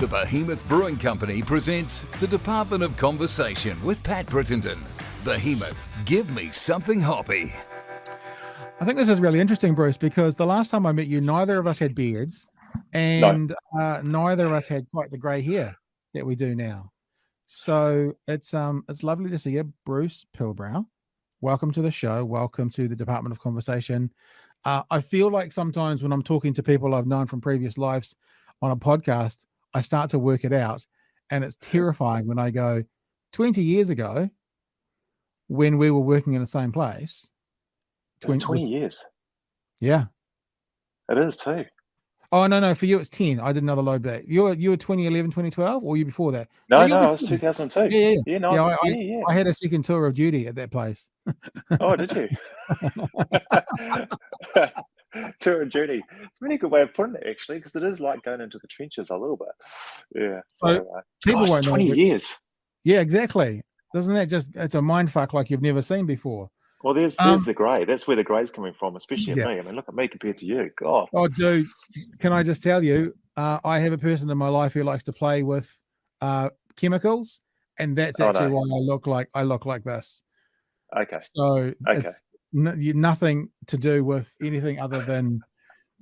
The Behemoth Brewing Company presents the Department of Conversation with Pat Brittenden. Behemoth, give me something hoppy. I think this is really interesting, Bruce, because the last time I met you, neither of us had beards, and neither of us had quite the grey hair that we do now. So it's lovely to see you, Bruce Pilbrow. Welcome to the show. Welcome to the Department of Conversation. I feel like sometimes when I'm talking to people I've known from previous lives on a podcast, I start to work it out, and it's terrifying when I go 20 years ago when we were working in the same place. 20 years. Yeah. It is too. Oh, no. For you, it's 10. I did another load back. You were 2011, 2012, or you before that? No, I was 2002. Yeah. I had a second tour of duty at that place. Oh, did you? Tour of duty. It's a really good way of putting it, actually, because it is like going into the trenches a little bit. Yeah. So people won't know. 20 years. Yeah, exactly. Doesn't that it's a mind fuck like you've never seen before? Well, there's the grey. That's where the grey's coming from, especially at me. I mean, look at me compared to you. God. Oh, dude, can I just tell you, I have a person in my life who likes to play with chemicals, and that's actually why I look like this. Okay. So it's nothing to do with anything other than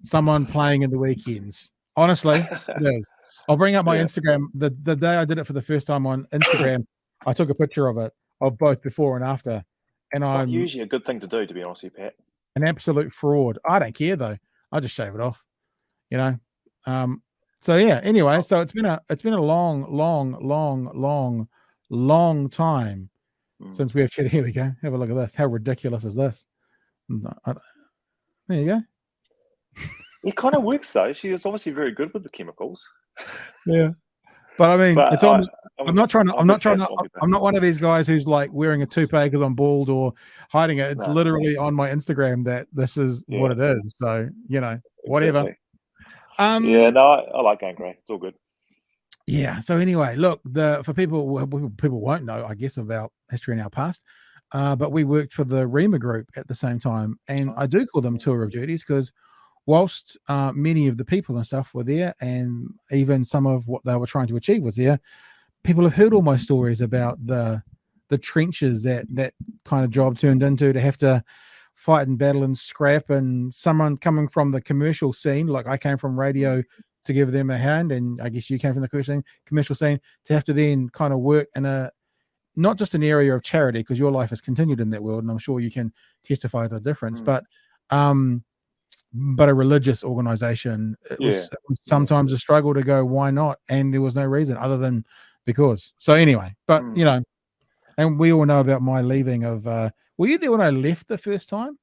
someone playing in the weekends. Honestly, it is. I'll bring up my Instagram. The day I did it for the first time on Instagram, I took a picture of it, of both before and after. And it's I'm not usually a good thing to do, to be honest with you, Pat. An absolute fraud. I don't care though. I just shave it off, you know. So yeah. Anyway, so it's been a long time since we have chatted. Here we go. Have a look at this. How ridiculous is this? There you go. It kind of works though. She is obviously very good with the chemicals. Yeah. But I mean, I'm not one of these guys who's like wearing a toupee because I'm bald or hiding it. It's literally on my Instagram that this is what it is. So, you know, whatever. Exactly. I like going grey. It's all good. Yeah. So anyway, look, for people won't know, I guess, about history in our past, but we worked for the Rhema Group at the same time. And I do call them tour of duties because whilst many of the people and stuff were there, and even some of what they were trying to achieve was there, people have heard all my stories about the trenches that kind of job turned into, to have to fight and battle and scrap, and someone coming from the commercial scene, like I came from radio to give them a hand, and I guess you came from the commercial scene, to have to then kind of work in not just an area of charity, because your life has continued in that world, and I'm sure you can testify to the difference, but a religious organization. It was sometimes a struggle to go, why not? And there was no reason other than because. So anyway, but you know, and we all know about my leaving of, were you there when I left the first time?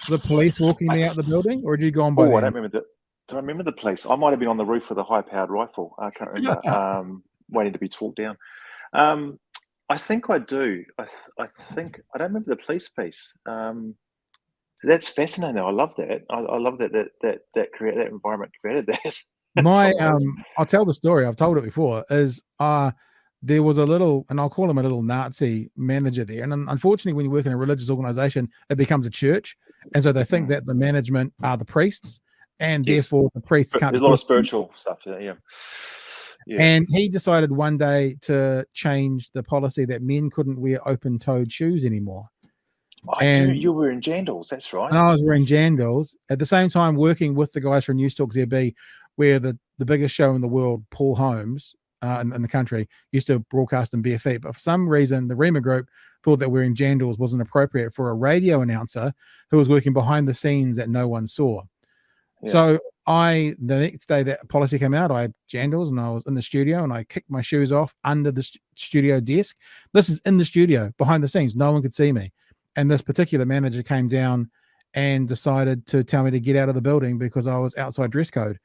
The police walking me out the building, or did you go on by then? I don't remember do I remember the police? I might have been on the roof with a high-powered rifle. I can't remember. Waiting to be talked down. I think I do. I think I don't remember the police piece. That's fascinating though. I love that. I love that environment created that. I'll tell the story. I've told it before. Is there was a little, and I'll call him a little Nazi manager there. And unfortunately, when you work in a religious organization, it becomes a church, and so they think that the management are the priests, and therefore the priests can't. There's a lot of spiritual stuff. Yeah. And he decided one day to change the policy that men couldn't wear open-toed shoes anymore. You were in jandals, that's right. And I was wearing jandals at the same time, working with the guys from News Talk ZB, where the biggest show in the world, Paul Holmes, in the country, used to broadcast in bare feet. But for some reason, the Rhema Group thought that wearing jandals wasn't appropriate for a radio announcer who was working behind the scenes that no one saw. Yeah. So the next day that policy came out, I had jandals and I was in the studio and I kicked my shoes off under the studio desk. This is in the studio behind the scenes. No one could see me. And this particular manager came down and decided to tell me to get out of the building because I was outside dress code.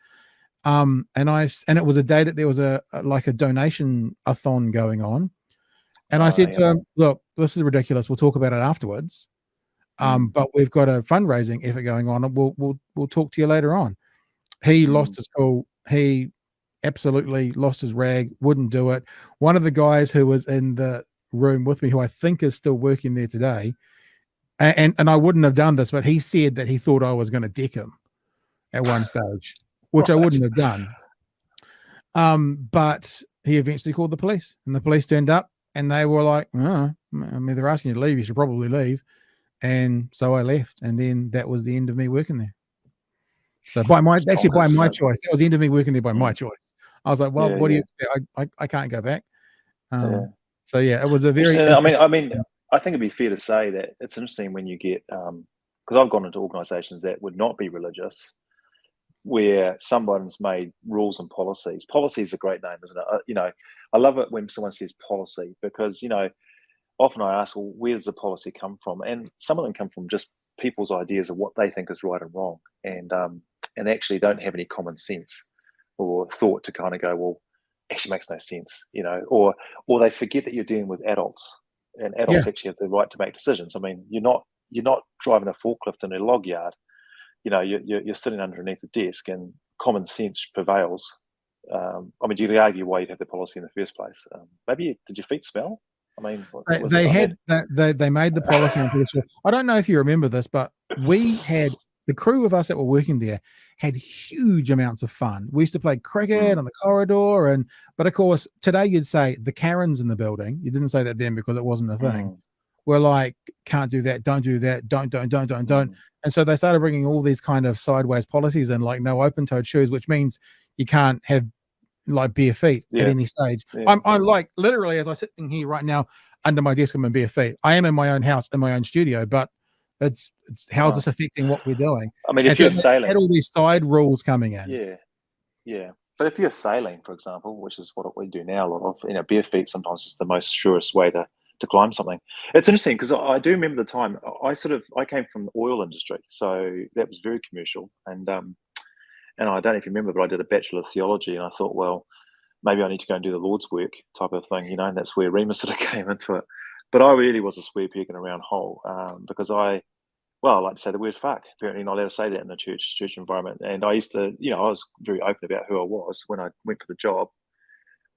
And it was a day that there was a donation-a-thon going on. And I said to him, look, this is ridiculous. We'll talk about it afterwards. But we've got a fundraising effort going on, and we'll talk to you later on. He lost his cool. He absolutely lost his rag, wouldn't do it. One of the guys who was in the room with me, who I think is still working there today, and I wouldn't have done this, but he said that he thought I was going to deck him at one stage, which I wouldn't have done. But he eventually called the police, and the police turned up, and they were like, oh, I mean, they're asking you to leave. You should probably leave. And so I left, and then that was the end of me working there. So by my choice, that was the end of me working there by my choice. I was like, well, what do you expect? I can't go back. So yeah, it was a very. I mean, I think it'd be fair to say that it's interesting when you get because I've gone into organisations that would not be religious, where someone's made rules and policies. Policy is a great name, isn't it? I love it when someone says policy, because often I ask, well, where does the policy come from? And some of them come from just people's ideas of what they think is right and wrong, and actually don't have any common sense or thought to kind of go, well, actually makes no sense, or they forget that you're dealing with adults, and adults actually have the right to make decisions. I mean, you're not driving a forklift in a log yard. You're sitting underneath a desk, and common sense prevails. I mean, you could argue why you'd have the policy in the first place. Maybe did your feet smell? I mean, they made the policy. I'm pretty sure. I don't know if you remember this, but we had the crew of us that were working there had huge amounts of fun. We used to play cricket on the corridor, but of course today you'd say the Karens in the building. You didn't say that then because it wasn't a thing. We're like, can't do that, don't do that, don't. And so they started bringing all these kind of sideways policies in, like no open-toed shoes, which means you can't have like bare feet at any stage. I'm like literally, as I'm sitting here right now under my desk, I'm in bare feet. I am in my own house, in my own studio, but it's how's this affecting what we're doing? I mean, if you're sailing, had all these side rules coming in. Yeah. But if you're sailing, for example, which is what we do now, a lot of, bare feet sometimes is the most surest way to climb something. It's interesting because I do remember the time I came from the oil industry, so that was very commercial, and I don't know if you remember, but I did a Bachelor of Theology, and I thought, well, maybe I need to go and do the Lord's work type of thing, and that's where Rhema sort of came into it. But I really was a square peg in a round hole, because I like to say the word fuck. Apparently not allowed to say that in a church environment. And I used to, I was very open about who I was when I went for the job.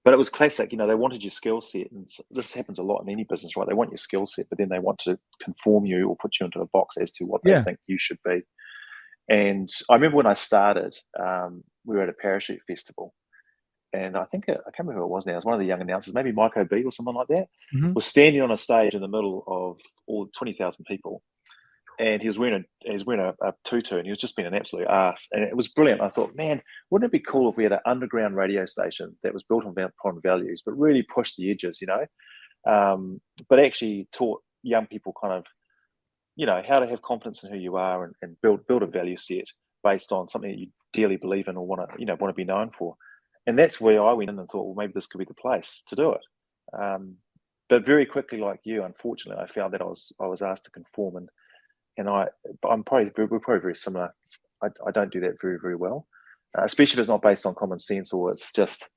But it was classic, they wanted your skill set. And this happens a lot in any business, right? They want your skill set, but then they want to conform you or put you into a box as to what they think you should be. And I remember when I started, we were at a parachute festival. And I think, I can't remember who it was now. It was one of the young announcers, maybe Mike O'B or someone like that, was standing on a stage in the middle of all 20,000 people. And he was wearing a tutu, and he was just being an absolute ass. And it was brilliant. I thought, man, wouldn't it be cool if we had an underground radio station that was built upon values, but really pushed the edges, but actually taught young people kind of, how to have confidence in who you are and build a value set based on something that you dearly believe in or want to be known for. And that's where I went in and thought, well, maybe this could be the place to do it. But very quickly, like you, unfortunately, I found that I was asked to conform, and we're probably very similar. I don't do that very, very well, especially if it's not based on common sense or it's just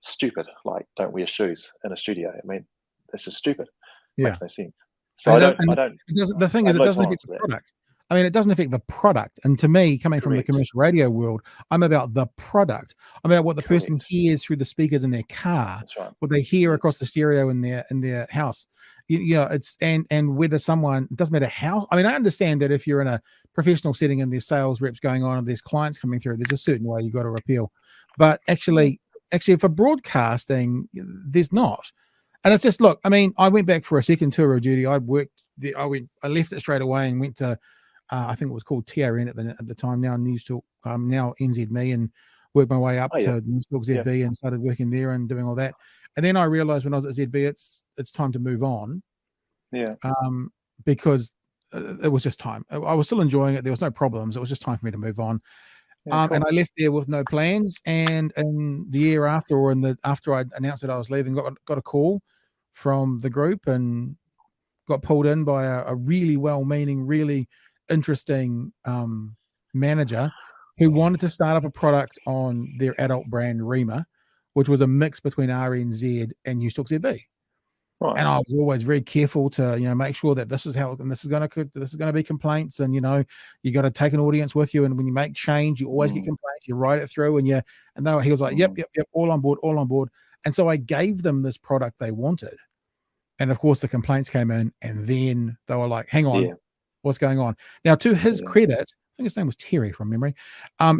stupid, like don't wear shoes in a studio. I mean, it's just stupid. It makes no sense. So the thing is, it doesn't affect the product. I mean, it doesn't affect the product. And to me, coming from the commercial radio world, I'm about the product. I'm about what the person hears through the speakers in their car, what they hear across the stereo in their house. It's and whether someone, it doesn't matter how. I mean, I understand that if you're in a professional setting and there's sales reps going on and there's clients coming through, there's a certain way you got to appeal. But actually for broadcasting, there's not. And it's just, look, I mean, I went back for a second tour of duty. I left it straight away and went to, I think it was called TRN at the time, now News Talk, now NZME, and worked my way up to News Talk ZB and started working there and doing all that. And then I realized when I was at ZB, it's time to move on. Yeah. Because it was just time. I was still enjoying it. There was no problems. It was just time for me to move on. Cool. And I left there with no plans. And the year after, after I announced that I was leaving, got a call from the group and got pulled in by a really well-meaning, really interesting manager who wanted to start up a product on their adult brand Rhema, which was a mix between RNZ and News Talk ZB. Right. And I was always very careful to, make sure that this is how, and this is going to be complaints, and you got to take an audience with you, and when you make change, you always get complaints. You write it through, he was like, yep, all on board. And so I gave them this product they wanted, and of course the complaints came in, and then they were like, hang on, what's going on? Now, to his credit, think his name was Terry from memory.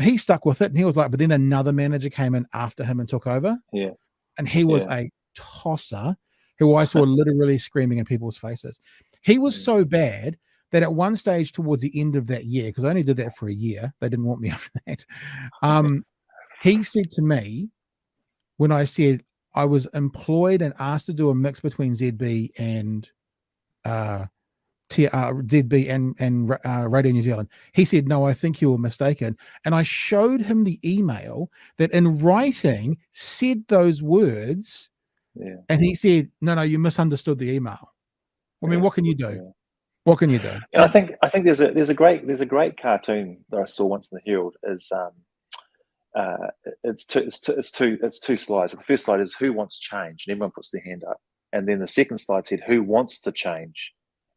He stuck with it, and he was like, but then another manager came in after him and took over. Yeah. And he was a tosser who I saw literally screaming in people's faces. He was so bad that at one stage towards the end of that year, because I only did that for a year, they didn't want me after that. He said to me, when I said I was employed and asked to do a mix between ZB and ZB and Radio New Zealand, he said, no, I think you were mistaken. And I showed him the email that in writing said those words. Yeah. And he said, no, you misunderstood the email. I mean, what can you do? Yeah. What can you do? And I think there's a great cartoon that I saw once in the Herald. Is it's two slides. The first slide is who wants change, and everyone puts their hand up. And then the second slide said who wants to change,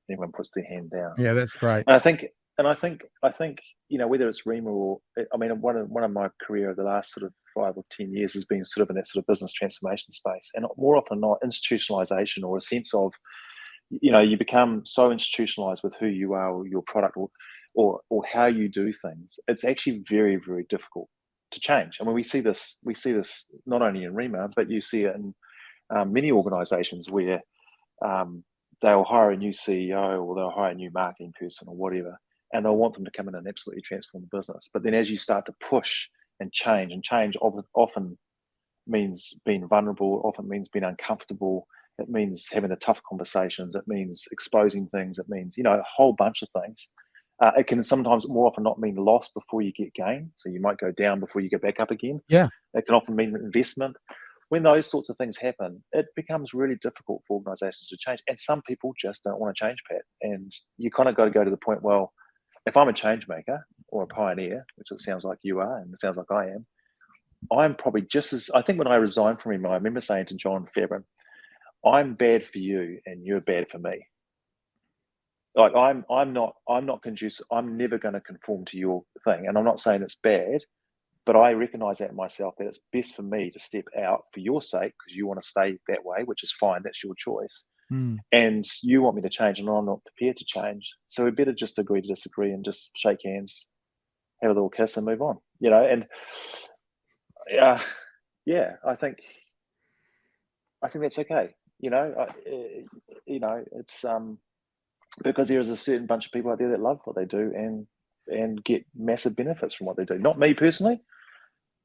and everyone puts their hand down. Yeah, that's great. And I think whether it's Rhema or one of my career of the last sort of 5 or 10 years has been sort of in that sort of business transformation space, and more often than not, institutionalization, or a sense of you become so institutionalized with who you are or your product or how you do things. It's actually very, very difficult to change. I mean, we see this not only in Rhema, but you see it in many organizations where they'll hire a new CEO or they'll hire a new marketing person or whatever, and they'll want them to come in and absolutely transform the business. But then as you start to push and change often means being vulnerable, often means being uncomfortable. It means having the tough conversations. It means exposing things. It means, a whole bunch of things. It can sometimes more often not mean loss before you get gain. So you might go down before you get back up again. Yeah. It can often mean investment. When those sorts of things happen, it becomes really difficult for organizations to change. And some people just don't want to change, Pat. And you kind of got to go to the point, well, if I'm a change maker or a pioneer, which it sounds like you are, and it sounds like I am, I'm probably I think when I resigned from him, I remember saying to John Fairbairn, I'm bad for you and you're bad for me. Like I'm not conducive. I'm never going to conform to your thing. And I'm not saying it's bad, but I recognize that in myself, that it's best for me to step out for your sake because you want to stay that way, which is fine. That's your choice. And you want me to change and I'm not prepared to change. So we better just agree to disagree and just shake hands, have a little kiss and move on, and I think that's okay. It's because there is a certain bunch of people out there that love what they do and get massive benefits from what they do. Not me personally.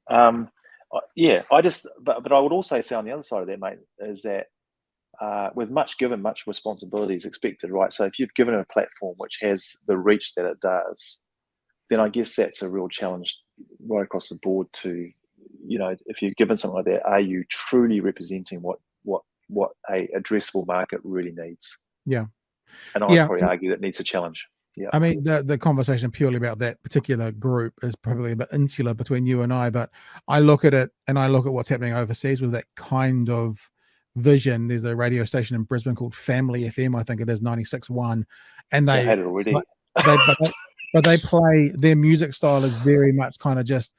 But I would also say on the other side of that, mate, is that with much given, much responsibility is expected, right? So if you've given a platform which has the reach that it does, then I guess that's a real challenge right across the board to, if you're given something like that, are you truly representing what a addressable market really needs? Yeah. And I'd probably argue that needs a challenge. Yeah. I mean, the conversation purely about that particular group is probably a bit insular between you and I, but I look at it and I look at what's happening overseas with that kind of vision. There's a radio station in Brisbane called Family FM, I think it is 96.1, and they had it already. But they play, their music style is very much kind of just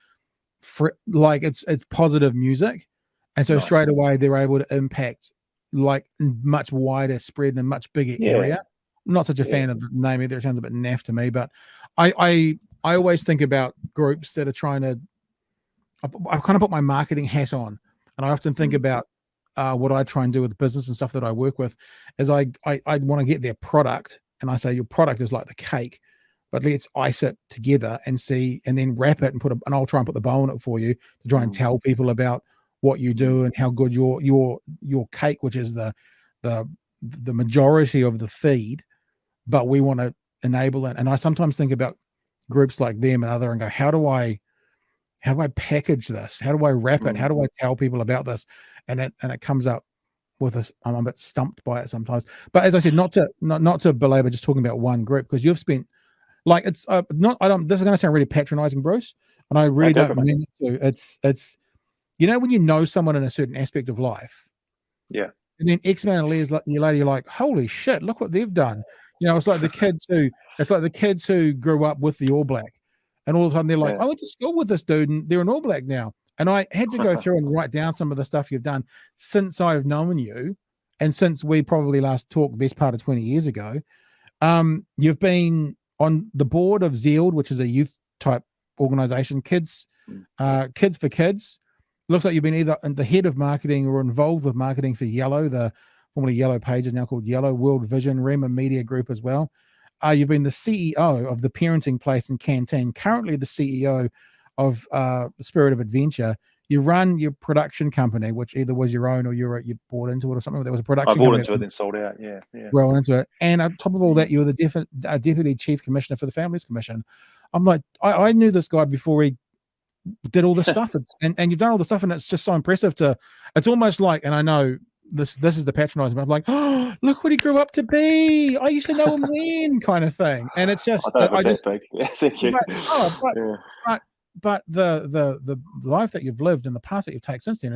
like it's positive music, and so straight away they're able to impact like much wider spread and a much bigger area. I'm not such a fan of the name either. It sounds a bit naff to me, but I always think about groups that are trying to, I kind of put my marketing hat on, and I often think about what I try and do with business and stuff that I work with is I want to get their product, and I say your product is like the cake, but let's ice it together and see, and then wrap it and and I'll try and put the bow on it for you to try and tell people about what you do and how good your cake, which is the majority of the feed, but we want to enable it. And I sometimes think about groups like them and other and go, how do I package this? How do I wrap it? How do I tell people about this? And it comes up with this. I'm a bit stumped by it sometimes. But as I said, not to belabor just talking about one group, because you've spent like it's not. This is going to sound really patronizing, Bruce, and I really don't mean it to. It's when you know someone in a certain aspect of life, and then X amount of years later, you're like, holy shit, look what they've done. It's like the kids who grew up with the All Black, and all of a sudden they're like, I went to school with this dude, and they're an All Black now. And I had to go through and write down some of the stuff you've done since I've known you, and since we probably last talked the best part of 20 years ago. You've been on the board of Zeal, which is a youth type organization, Kids for Kids. Looks like you've been either the head of marketing or involved with marketing for Yellow, the formerly Yellow Pages, now called Yellow, World Vision, Rhema Media Group as well. You've been the CEO of the Parenting Place in Canteen, currently the CEO of Spirit of Adventure. You run your production company, which either was your own or you bought into it or something. There was a production company. I bought into it, then sold out. Yeah. Well into it. And on top of all that, you were the Deputy Chief Commissioner for the Families Commission. I'm like, I knew this guy before he did all this stuff, and you've done all the stuff, and it's just so impressive it's almost like, and I know this is the patronizing, but I'm like, oh, look what he grew up to be. I used to know him then, kind of thing. And it's just, I just big. Yeah, thank you. But the life that you've lived and the path that you've taken since then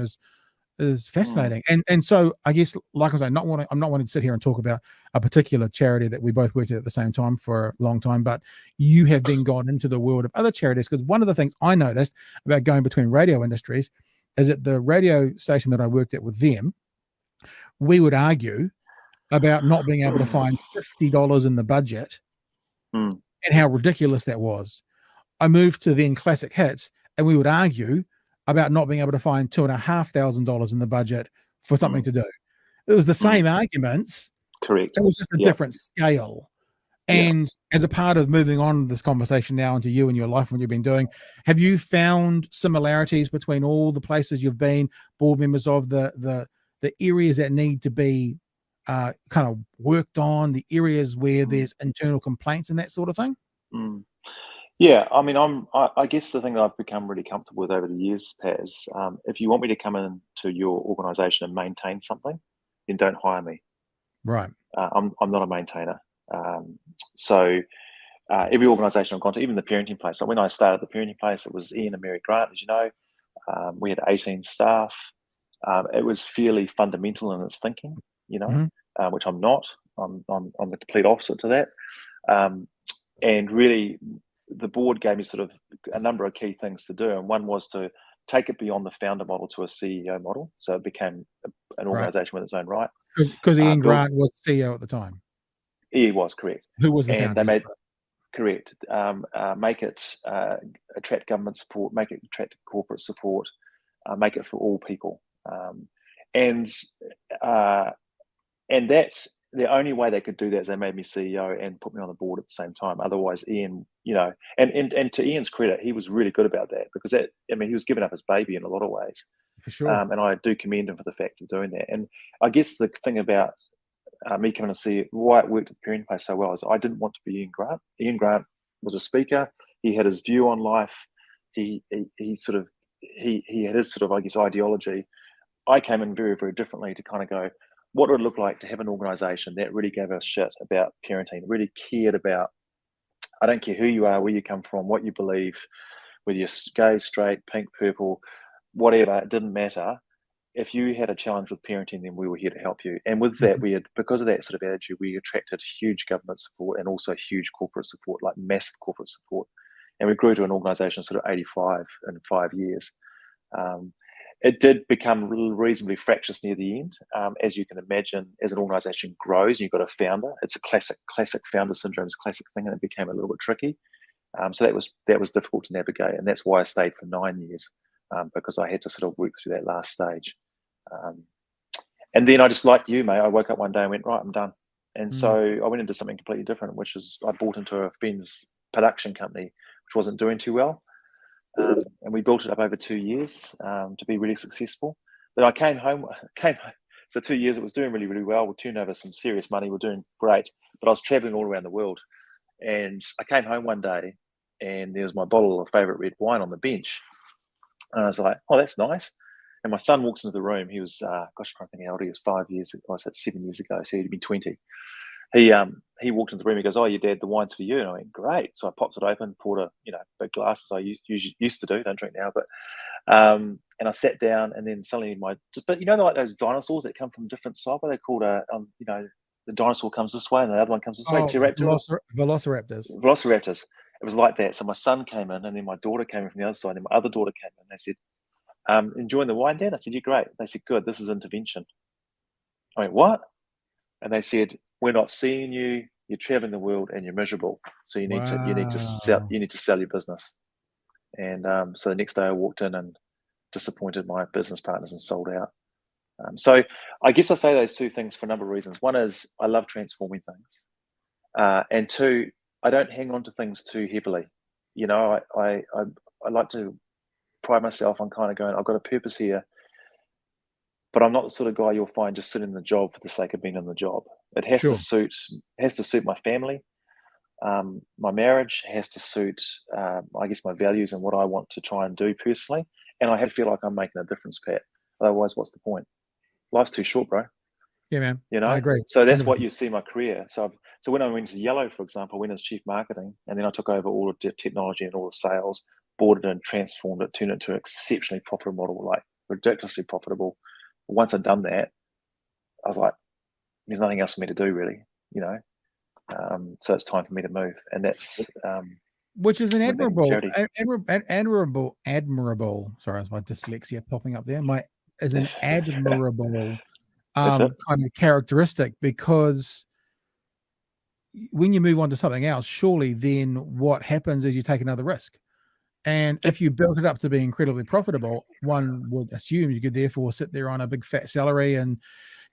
is fascinating. And so I guess, like I'm not wanting to sit here and talk about a particular charity that we both worked at the same time for a long time, but you have then gone into the world of other charities, because one of the things I noticed about going between radio industries is that the radio station that I worked at with them, we would argue about not being able to find $50 in the budget and how ridiculous that was. I moved to then Classic Hits, and we would argue about not being able to find $2,500 in the budget for something to do. It was the same arguments. Correct. It was just a different scale. And as a part of moving on this conversation now into you and your life and what you've been doing, have you found similarities between all the places you've been, board members of, the areas that need to be kind of worked on, the areas where there's internal complaints and that sort of thing? Yeah, I mean, I guess the thing that I've become really comfortable with over the years, Pat, is if you want me to come into your organisation and maintain something, then don't hire me. Right. I'm not a maintainer. So every organisation I've gone to, even the Parenting Place. So when I started the Parenting Place, it was Ian and Mary Grant, as you know. We had 18 staff. It was fairly fundamental in its thinking, which I'm not. I'm the complete opposite to that. And really, the board gave me sort of a number of key things to do, and one was to take it beyond the founder model to a CEO model, so it became an organisation with its own right. Because Ian Grant was CEO at the time. He was, correct. Who was the and founder? They made correct. Make it attract government support, make it attract corporate support, make it for all people, and that's the only way they could do that is they made me CEO and put me on the board at the same time. Otherwise, Ian, and to Ian's credit, he was really good about that, because he was giving up his baby in a lot of ways. For sure. And I do commend him for the fact of doing that. And I guess the thing about me coming to see why it worked at the Parenting Place so well is I didn't want to be Ian Grant. Ian Grant was a speaker. He had his view on life. He had his sort of, I guess, ideology. I came in very, very differently to kind of go, what would it look like to have an organisation that really gave a shit about parenting, really cared about, I don't care who you are, where you come from, what you believe, whether you're gay, straight, pink, purple, whatever, it didn't matter. If you had a challenge with parenting, then we were here to help you. And with that, because of that sort of attitude, we attracted huge government support and also huge corporate support, like massive corporate support. And we grew to an organisation sort of 85 in 5 years. It did become reasonably fractious near the end. As you can imagine, as an organisation grows and you've got a founder, it's a classic founder syndrome, is a classic thing, and it became a little bit tricky. So that was difficult to navigate, and that's why I stayed for 9 years, because I had to sort of work through that last stage. And then I just, like you, mate, I woke up one day and went, right, I'm done. And so I went into something completely different, which is I bought into a friend's production company, which wasn't doing too well. And we built it up over 2 years to be really successful. But I came home. So 2 years, it was doing really, really well. We turned over some serious money. We're doing great. But I was traveling all around the world. And I came home one day and there was my bottle of favourite red wine on the bench. And I was like, oh, that's nice. And my son walks into the room. He was, I can't think how old he was, 5 years ago. I said 7 years ago. So he'd been 20. He walked into the room. He goes, "Oh, your dad, the wine's for you." And I went, "Great!" So I popped it open, poured a big glass as I used to do. Don't drink now, but and I sat down, and then suddenly like those dinosaurs that come from different sides. What are they called? The dinosaur comes this way, and the other one comes this way. Velociraptors. Velociraptors. It was like that. So my son came in, and then my daughter came in from the other side, and my other daughter came in. They said, "Enjoying the wine, Dad?" I said, "Yeah, great." They said, "Good. This is intervention." I went, "What?" And they said, "We're not seeing you. you're traveling the world, and you're miserable. So you need to sell your business. And so the next day I walked in and disappointed my business partners and sold out. So I guess I say those two things for a number of reasons. One is I love transforming things, and two, I don't hang on to things too heavily. You know, I like to pride myself on kind of going, I've got a purpose here, but I'm not the sort of guy you'll find just sitting in the job for the sake of being in the job. It has to suit my family. My marriage has to suit, I guess, my values and what I want to try and do personally. And I have to feel like I'm making a difference, Pat. Otherwise, what's the point? Life's too short, bro. Yeah, man. You know, I agree. So that's what you see my career. So when I went to Yellow, for example, I went as chief marketing, and then I took over all of the technology and all the sales, bought it and transformed it, turned it into an exceptionally profitable model, like ridiculously profitable. Once I'd done that, I was like, there's nothing else for me to do, really. You know, so it's time for me to move, and that's which is an admirable. Sorry, is my dyslexia popping up there? Is an admirable kind of characteristic, because when you move on to something else, surely then what happens is you take another risk. And if you built it up to be incredibly profitable, one would assume you could therefore sit there on a big fat salary and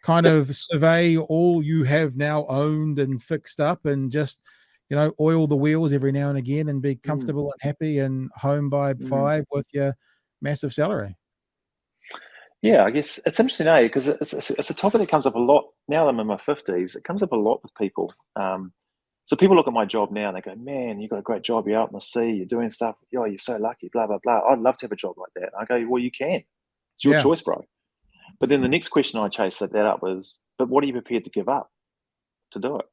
kind of survey all you have now owned and fixed up, and just, you know, oil the wheels every now and again and be comfortable and happy and home by 5 with your massive salary. Yeah, I guess it's interesting, because it's a topic that comes up a lot now that I'm in my 50s. It comes up a lot with people. So people look at my job now and they go, man, you've got a great job. You're out in the sea. You're doing stuff. Oh, you're so lucky, blah, blah, blah. I'd love to have a job like that. I go, well, you can. It's your choice, bro. But then the next question I chased that up was, but what are you prepared to give up to do it?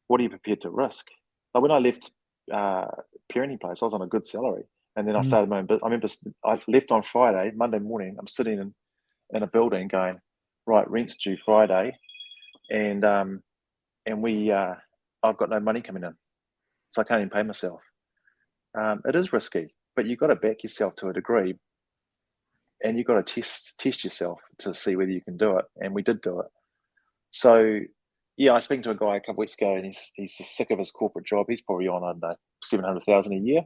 What are you prepared to risk? Like when I left parenting place, I was on a good salary. And then I started my own business. I remember I left on Friday, Monday morning. I'm sitting in a building going, right, rent's due Friday. And I've got no money coming in. So I can't even pay myself. It is risky, but you've got to back yourself to a degree. And you've got to test yourself to see whether you can do it. And we did do it. So, yeah, I was speaking to a guy a couple of weeks ago, and he's just sick of his corporate job. He's probably on, I don't know, $700,000 a year.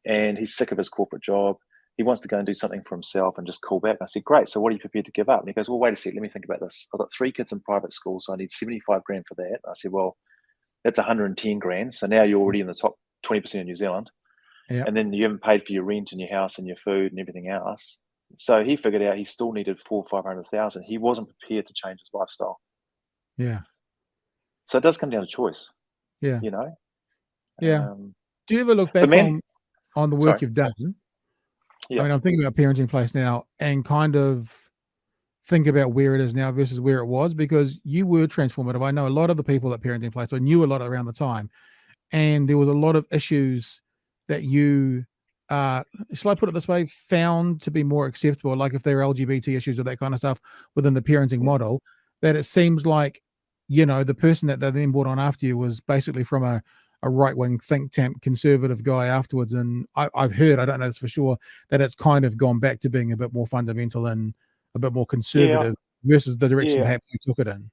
And he's sick of his corporate job. He wants to go and do something for himself and just call back. And I said, great. So what are you prepared to give up? And he goes, well, wait a sec. Let me think about this. I've got 3 kids in private school, so I need 75 grand for that. And I said, well, that's 110 grand. So now you're already in the top 20% of New Zealand. Yep. And then you haven't paid for your rent and your house and your food and everything else. So he figured out he still needed 400,000 or 500,000. He wasn't prepared to change his lifestyle. Yeah. So it does come down to choice. Yeah. You know? Yeah. Do you ever look back on the work you've done? Yeah. I mean, I'm thinking about Parenting Place now and kind of think about where it is now versus where it was, because you were transformative. I know a lot of the people at Parenting Place. I knew a lot around the time, and there was a lot of issues that you, shall I put it this way, found to be more acceptable, like if there are LGBT issues or that kind of stuff within the parenting model, that it seems like, you know, the person that they then brought on after you was basically from a right-wing think tank conservative guy afterwards. And I've heard, I don't know this for sure, that it's kind of gone back to being a bit more fundamental and a bit more conservative versus the direction perhaps you took it in.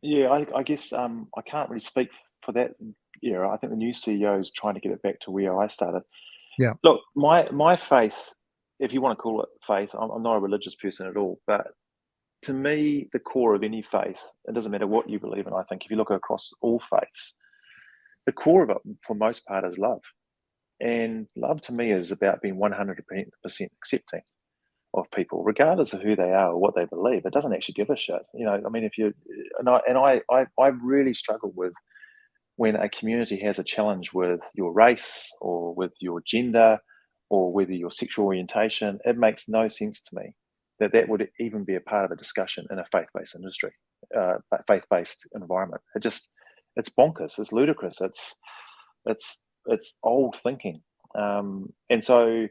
Yeah, I guess I can't really speak for that era. I think the new CEO is trying to get it back to where I started. Yeah. Look, my faith, if you want to call it faith, I'm not a religious person at all, but to me, the core of any faith, it doesn't matter what you believe in, I think, if you look across all faiths, the core of it, for most part, is love. And love, to me, is about being 100% accepting of people, regardless of who they are or what they believe. It doesn't actually give a shit. You know, I mean, if you, I really struggle with when a community has a challenge with your race or with your gender or whether your sexual orientation. It makes no sense to me that would even be a part of a discussion in a faith-based industry, faith-based environment. It's bonkers. It's ludicrous. It's old thinking. And so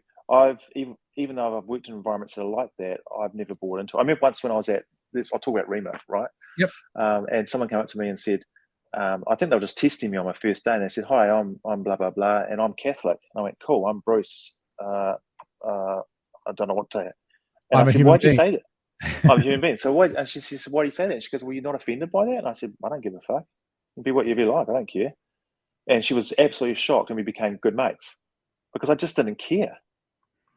even though I've worked in environments that are like that, I've never bought into it. I remember once when I was at this, I'll talk about Rhema, right? Yep. And someone came up to me and said, I think they were just testing me on my first day, and they said, hi, I'm blah, blah, blah, and I'm Catholic. And I went, cool, I'm Bruce. I don't know what to say. And I said, why'd you say that? I'm a human being. So what? And she said, why do you say that? She goes, well, you're not offended by that? And I said, I don't give a fuck. Be what you be like. I don't care. And she was absolutely shocked, and we became good mates because I just didn't care.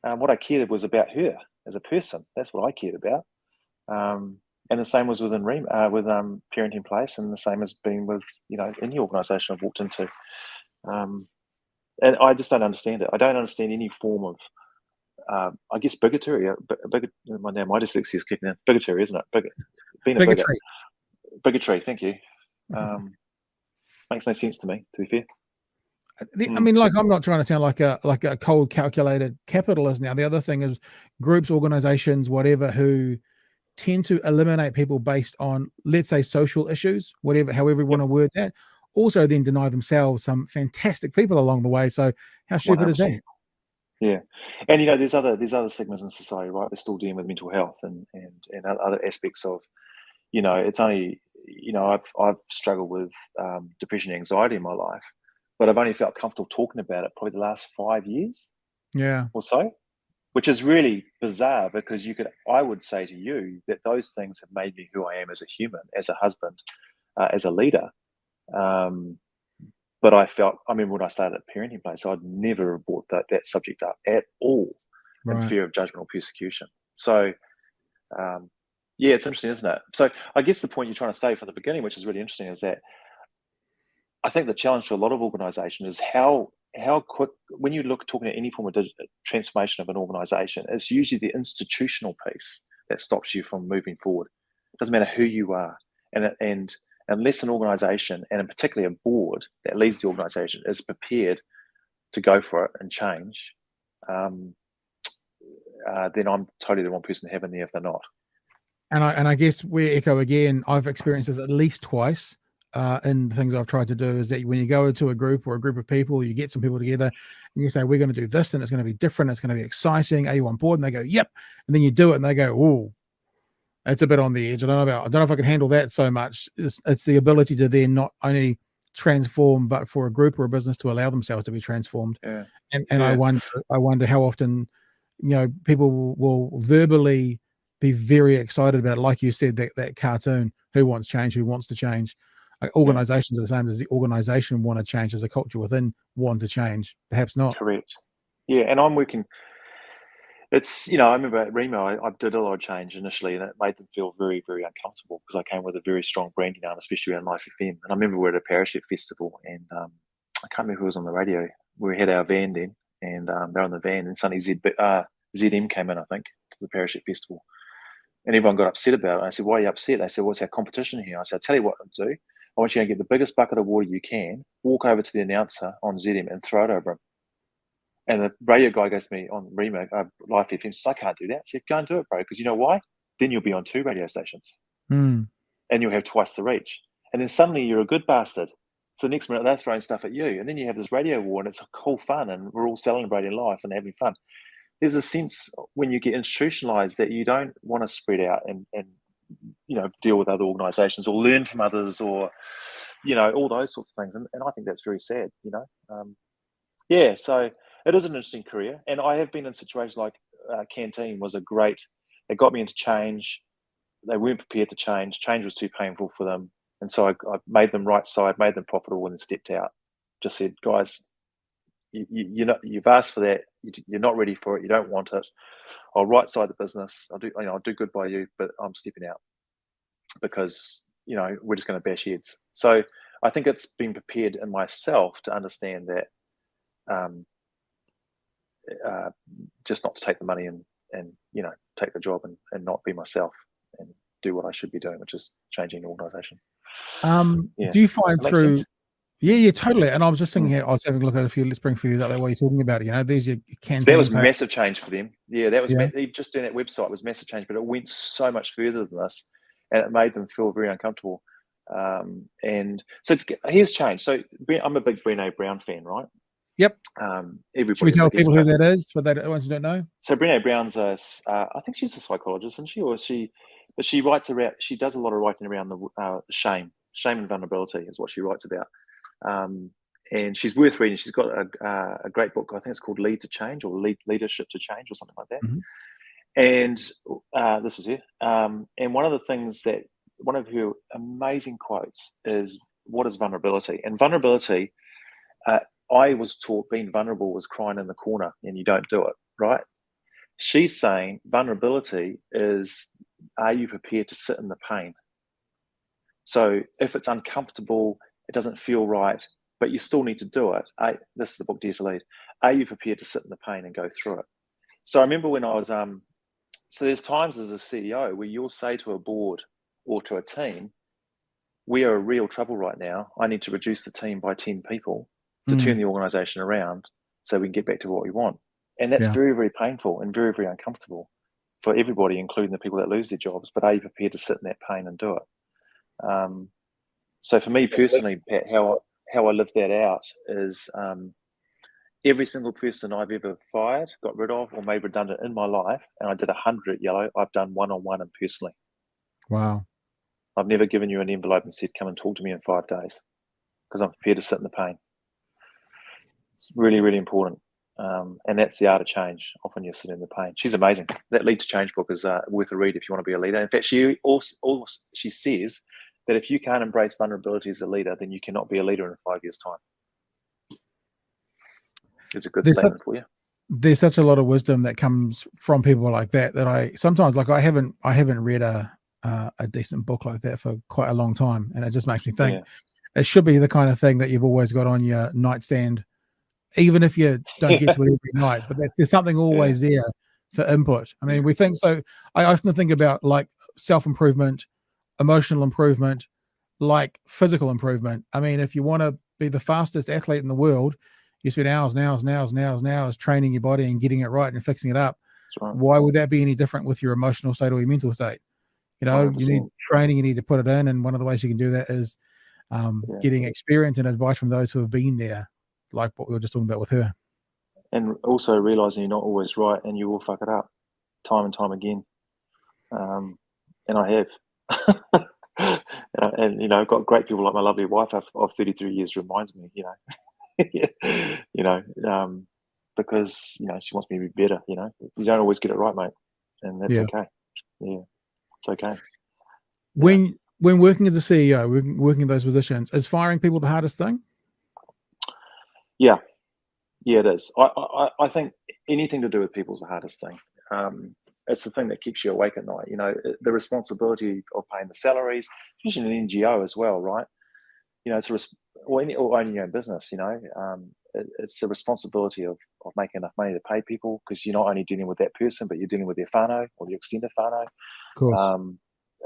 What I cared was about her as a person. That's what I cared about. And the same was within with Parenting Place, and the same has been with any organisation I've walked into. And I just don't understand it. I don't understand any form of, I guess, bigotry. My dyslexia is kicking in. Bigotry, isn't it? Being a bigot. Bigotry. Thank you. Makes no sense to me, to be fair. I mean, like, I'm not trying to sound like a cold, calculated capitalist. Now, the other thing is groups, organizations, whatever, who tend to eliminate people based on, let's say, social issues, however you want to word that, also then deny themselves some fantastic people along the way. So how stupid 100%. is that? Yeah. And there's other stigmas in society, right? We're still dealing with mental health and other aspects of, it's only, I've struggled with depression and anxiety in my life, but I've only felt comfortable talking about it probably the last 5 years or so, which is really bizarre, because I would say to you that those things have made me who I am as a human, as a husband, as a leader. But I remember when I started at Parenting Place, I'd never brought that subject up at all, in fear of judgment or persecution. So, it's interesting, isn't it? So I guess the point you're trying to say from the beginning, which is really interesting, is that I think the challenge to a lot of organisations is how quick, when you talking at any form of transformation of an organisation, it's usually the institutional piece that stops you from moving forward. It doesn't matter who you are, and unless an organisation, and in particular a board that leads the organisation, is prepared to go for it and change, then I'm totally the wrong person to have in there if they're not. And I guess we echo again, I've experienced this at least twice in the things I've tried to do, is that when you go into a group or a group of people, you get some people together and you say, we're going to do this and it's going to be different, it's going to be exciting, are you on board? And they go, yep. And then you do it and they go, oh, it's a bit on the edge. I don't know if I can handle that so much. It's the ability to then not only transform, but for a group or a business to allow themselves to be transformed. Yeah. And I wonder how often, people will verbally be very excited about it. Like you said, that cartoon, who wants change, who wants to change. Organizations are the same. As the organization want to change, as a culture within want to change? Perhaps not. Correct. Yeah, and I'm working. It's, I remember at Rhema, I did a lot of change initially, and it made them feel very, very uncomfortable, because I came with a very strong branding arm, especially around Life FM. And I remember we were at a parachute festival, and I can't remember who was on the radio. We had our van then, and they're on the van, and suddenly ZM came in, I think, to the parachute festival. And everyone got upset about it. And I said, why are you upset? They said, what's our competition here? I said, I'll tell you what I'll do. I want you to get the biggest bucket of water you can, walk over to the announcer on ZM and throw it over him. And the radio guy goes to me on Rhema, Live FM, says, I can't do that. I said, go and do it, bro, because you know why? Then you'll be on 2 radio stations. And you'll have twice the reach. And then suddenly you're a good bastard. So the next minute they're throwing stuff at you. And then you have this radio war, and it's cool fun, and we're all celebrating life and having fun. There's a sense when you get institutionalized that you don't want to spread out and deal with other organizations or learn from others, or, all those sorts of things. And I think that's very sad, So it is an interesting career. And I have been in situations like Canteen was it got me into change. They weren't prepared to change. Change was too painful for them. And so I made them right side, made them profitable, and then stepped out. Just said, guys, you've asked for that. You're not ready for it. You don't want it. I'll right side the business. I'll do good by you, but I'm stepping out, because, we're just going to bash heads. So I think it's been prepared in myself to understand that, just not to take the money and take the job and not be myself and do what I should be doing, which is changing the organisation. Do you find through? Yeah, totally. And I was just thinking here, I was having a look at a few. Let's bring a few out there while you're talking about it. These are Canteen. So that was massive change for them. Yeah, that was just doing that website was massive change, but it went so much further than this, and it made them feel very uncomfortable. And so here's change. So I'm a big Brené Brown fan, right? Yep. Should we tell people who that is for the ones who don't know? So Brené Brown's I think she's a psychologist, isn't she? But she writes around. She does a lot of writing around the shame and vulnerability is what she writes about. And she's worth reading. She's got a great book. I think it's called Lead to Change, or Leadership to Change, or something like that. Mm-hmm. And this is it. And one of her amazing quotes is what is vulnerability? And vulnerability, I was taught being vulnerable was crying in the corner and you don't do it, right? She's saying vulnerability is, are you prepared to sit in the pain? So if it's uncomfortable, it doesn't feel right, but you still need to do it. This is the book, Dare to Lead. Are you prepared to sit in the pain and go through it? So I remember when I was, so there's times as a CEO where you'll say to a board or to a team, we are in real trouble right now. I need to reduce the team by 10 people to turn the organization around so we can get back to what we want. And that's very, very painful and very, very uncomfortable for everybody, including the people that lose their jobs. But are you prepared to sit in that pain and do it? So for me personally, Pat, how I lived that out is every single person I've ever fired, got rid of, or made redundant in my life, and I did 100 at Yellow, I've done one-on-one and personally. Wow. I've never given you an envelope and said, come and talk to me in 5 days, because I'm prepared to sit in the pain. It's really, really important. And that's the art of change. Often you're sitting in the pain. She's amazing. That Lead to Change book is worth a read if you want to be a leader. In fact, she says that if you can't embrace vulnerability as a leader, then you cannot be a leader in 5 years' time. It's a good statement for you. There's such a lot of wisdom that comes from people like that I sometimes, like, I haven't read a decent book like that for quite a long time, and it just makes me think it should be the kind of thing that you've always got on your nightstand, even if you don't get to it every night. But there's something always there for input. I mean, we think so. I often think about like self-improvement, emotional improvement, like physical improvement. I mean, if you want to be the fastest athlete in the world, you spend hours training your body and getting it right and fixing it up. Right. Why would that be any different with your emotional state or your mental state? You know, 100%. You need training, you need to put it in. And one of the ways you can do that is getting experience and advice from those who have been there, like what we were just talking about with her. And also realizing you're not always right and you will fuck it up time and time again. And I have. and you know, I've got great people like my lovely wife of 33 years reminds me, because, she wants me to be better, you don't always get it right, mate. And that's okay. Yeah. It's okay. When working as a CEO, working in those positions, is firing people the hardest thing? Yeah, it is. I think anything to do with people is the hardest thing. It's the thing that keeps you awake at night. The responsibility of paying the salaries, especially in an NGO as well, right? Or owning your own business. It's the responsibility of making enough money to pay people, because you're not only dealing with that person, but you're dealing with their whānau or your extended whānau. Of course.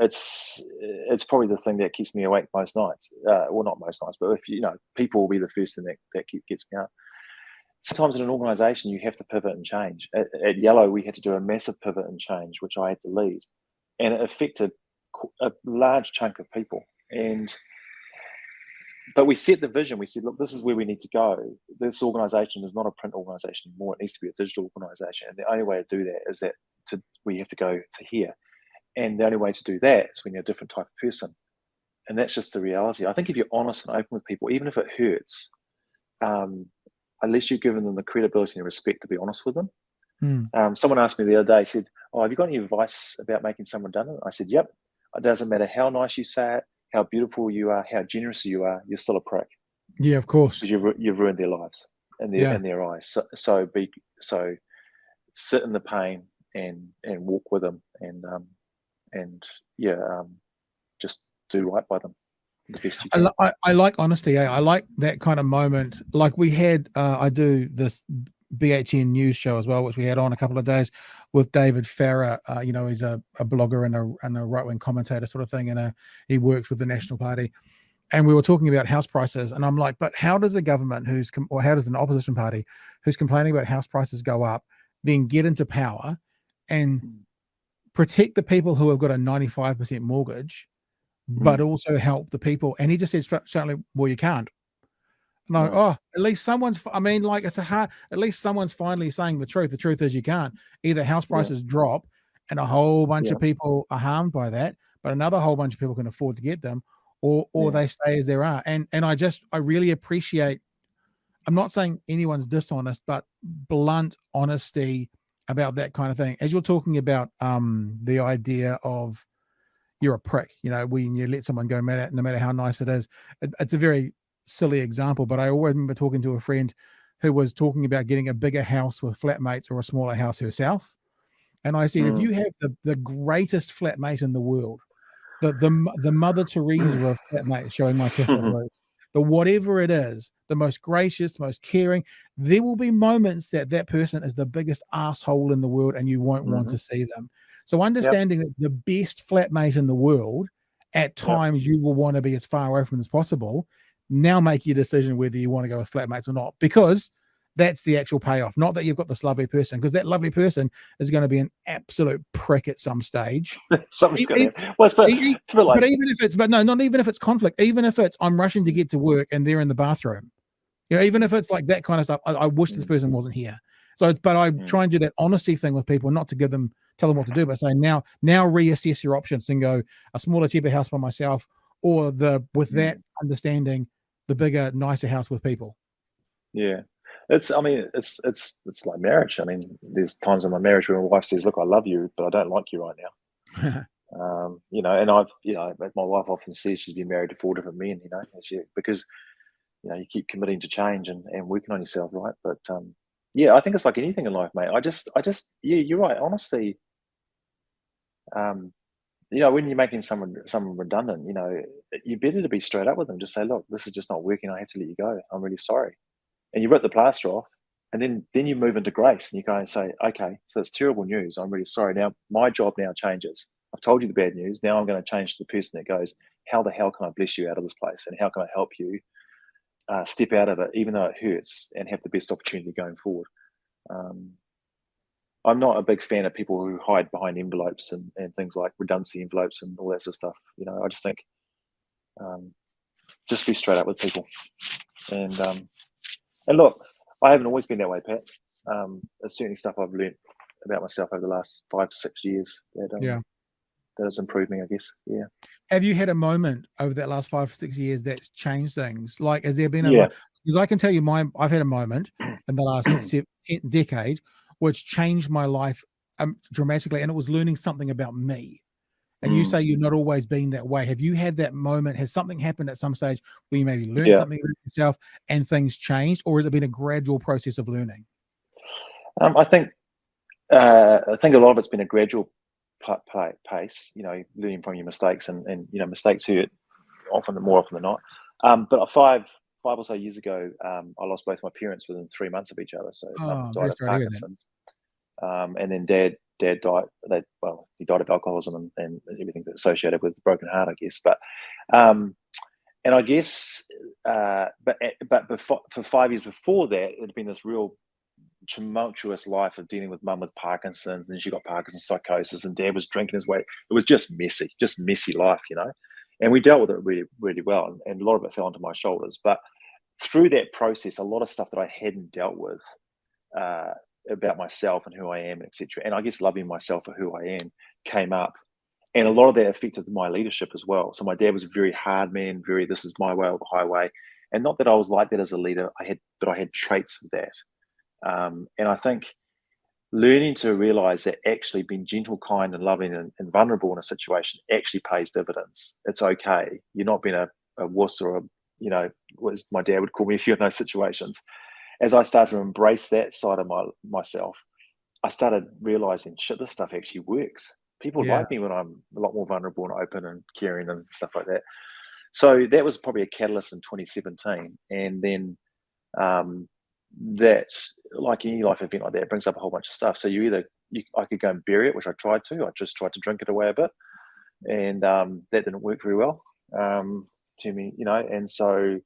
It's probably the thing that keeps me awake most nights. Well, not most nights, but if people will be the first thing that gets me up. Sometimes in an organization, you have to pivot and change. At Yellow, we had to do a massive pivot and change, which I had to lead, and it affected a large chunk of people. But we set the vision. We said, look, this is where we need to go. This organization is not a print organization anymore. It needs to be a digital organization. And the only way to do that is we have to go to here. And the only way to do that is when you're a different type of person. And that's just the reality. I think if you're honest and open with people, even if it hurts, unless you've given them the credibility and respect to be honest with them. Someone asked me the other day, said, have you got any advice about making someone redundant? I said, yep. It doesn't matter how nice you say it, how beautiful you are, how generous you are, you're still a prick. Yeah, of course. Because you've ruined their lives in their eyes. So sit in the pain and walk with them just do right by them the best you can. I like honesty. I like that kind of moment. Like we had, I do this BHN news show as well, which we had on a couple of days with David Farrer. He's a blogger and a right-wing commentator sort of thing, and he works with the National Party. And we were talking about house prices, and I'm like, but how does a government or how does an opposition party who's complaining about house prices go up then get into power and protect the people who have got a 95% mortgage, but also help the people? And he just said, certainly, well, you can't. No, at least someone's, at least someone's finally saying the truth. The truth is you can't. Either house prices drop and a whole bunch of people are harmed by that, but another whole bunch of people can afford to get them, or they stay as they are. And I really appreciate, I'm not saying anyone's dishonest, but blunt honesty about that kind of thing. As you're talking about the idea of, you're a prick. You know, when you let someone go, no matter how nice it is. It's a very silly example, but I always remember talking to a friend who was talking about getting a bigger house with flatmates or a smaller house herself. And I said, if you have the greatest flatmate in the world, the Mother Teresa of flatmates, showing my Catholic roots, the whatever it is, the most gracious, most caring, there will be moments that person is the biggest asshole in the world and you won't want to see them. So understanding that the best flatmate in the world, at times you will want to be as far away from them as possible. Now make your decision whether you want to go with flatmates or not, because that's the actual payoff. Not that you've got this lovely person, because that lovely person is going to be an absolute prick at some stage. Something's going to happen. Well, it's a bit like, but even if it's, but no, not even if it's conflict, even if it's, I'm rushing to get to work and they're in the bathroom, you know, even if it's like that kind of stuff, I wish this person wasn't here. So but I try and do that honesty thing with people, not to tell them what to do, but say now reassess your options and go a smaller, cheaper house by myself, or with that understanding, the bigger, nicer house with people. Yeah. It's like marriage. I mean, there's times in my marriage where my wife says, look, I love you, but I don't like you right now. You know, and my wife often says she's been married to 4 different men, you know, because, you know, you keep committing to change and working on yourself, right? But, yeah, I think it's like anything in life, mate. I just, yeah, you're right. Honestly, you know, when you're making someone redundant, you know, you're better to be straight up with them. Just say, look, this is just not working. I have to let you go. I'm really sorry. And you rip the plaster off, and then you move into grace and you go and say, okay, so it's terrible news. I'm really sorry. Now my job now changes. I've told you the bad news. Now I'm going to change to the person that goes, how the hell can I bless you out of this place? And how can I help you step out of it, even though it hurts, and have the best opportunity going forward? I'm not a big fan of people who hide behind envelopes and things like redundancy envelopes and all that sort of stuff. You know, I just think just be straight up with people. And look, I haven't always been that way, Pat. There's certainly stuff I've learned about myself over the last 5 to 6 years that has improved me, I guess. Yeah. Have you had a moment over that last 5 or 6 years that's changed things? Like, has there been because I can tell you I've had a moment in the last decade which changed my life dramatically, and it was learning something about me. And you say you've not always been that way. Have you had that moment? Has something happened at some stage where you maybe learned something about yourself and things changed, or has it been a gradual process of learning? I think a lot of it's been a gradual pace. You know, learning from your mistakes, and you know, mistakes hurt more often than not. But 5 or so years ago, I lost both my parents within 3 months of each other. So Mum died of Parkinson's, and then Dad died. He died of alcoholism and everything that's associated with a broken heart, I guess. But and I guess, but for 5 years before that, it had been this real tumultuous life of dealing with Mum with Parkinson's, and then she got Parkinson's psychosis, and Dad was drinking his way. It was just messy life, you know. And we dealt with it really, really well, and a lot of it fell onto my shoulders. But through that process, a lot of stuff that I hadn't dealt with about myself and who I am, etc. And I guess loving myself for who I am came up. And a lot of that affected my leadership as well. So my dad was a very hard man, this is my way or the highway. And not that I was like that as a leader, but I had traits of that. And I think learning to realize that actually being gentle, kind, and loving and vulnerable in a situation actually pays dividends. It's okay. You're not being a wuss or you know, as my dad would call me a few of those situations. As I started to embrace that side of myself, I started realizing, shit, this stuff actually works. People like me when I'm a lot more vulnerable and open and caring and stuff like that. So that was probably a catalyst in 2017. And then that, like any life event like that, brings up a whole bunch of stuff. So I could go and bury it, which I tried to. I just tried to drink it away a bit. And that didn't work very well to me, you know. And so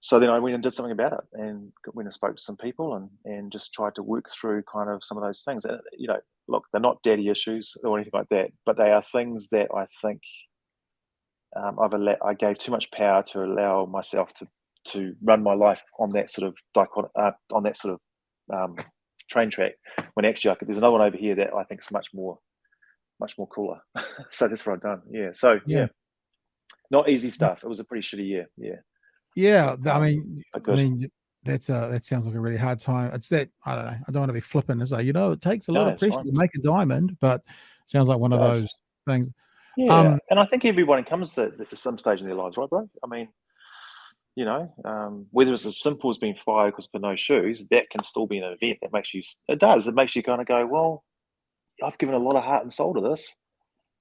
so then I went and did something about it, and went and spoke to some people and just tried to work through kind of some of those things. And, you know, look, they're not daddy issues or anything like that, but they are things that I think I gave too much power to allow myself to run my life on that sort of train track, when actually there's another one over here that I think is much more cooler. So that's what I've done. Yeah. So yeah, not easy stuff. It was a pretty shitty year. Yeah. Yeah, I mean, that sounds like a really hard time. It's that, I don't know. I don't want to be flippant and say, you know, it takes a lot of pressure to make a diamond, but sounds like one of those things. Yeah, and I think everyone comes to some stage in their lives, right, bro? I mean, whether it's as simple as being fired because for no shoes, that can still be an event that makes you. It makes you kind of go, well, I've given a lot of heart and soul to this.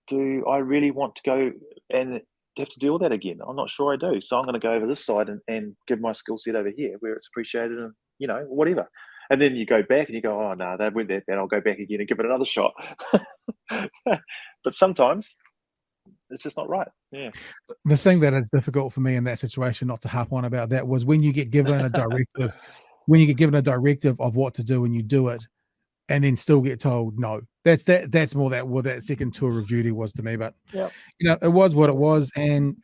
Do I really want to go and have to deal with that again? I'm not sure I do. So I'm going to go over this side and give my skill set over here where it's appreciated and, whatever. And then you go back and you go, oh, no, that went that bad. I'll go back again and give it another shot. But sometimes it's just not right. Yeah. The thing that is difficult for me in that situation, not to harp on about that, was when you get given a directive, of what to do and you do it, and then still get told no. That's more that second tour of duty was to me. But it was what it was, and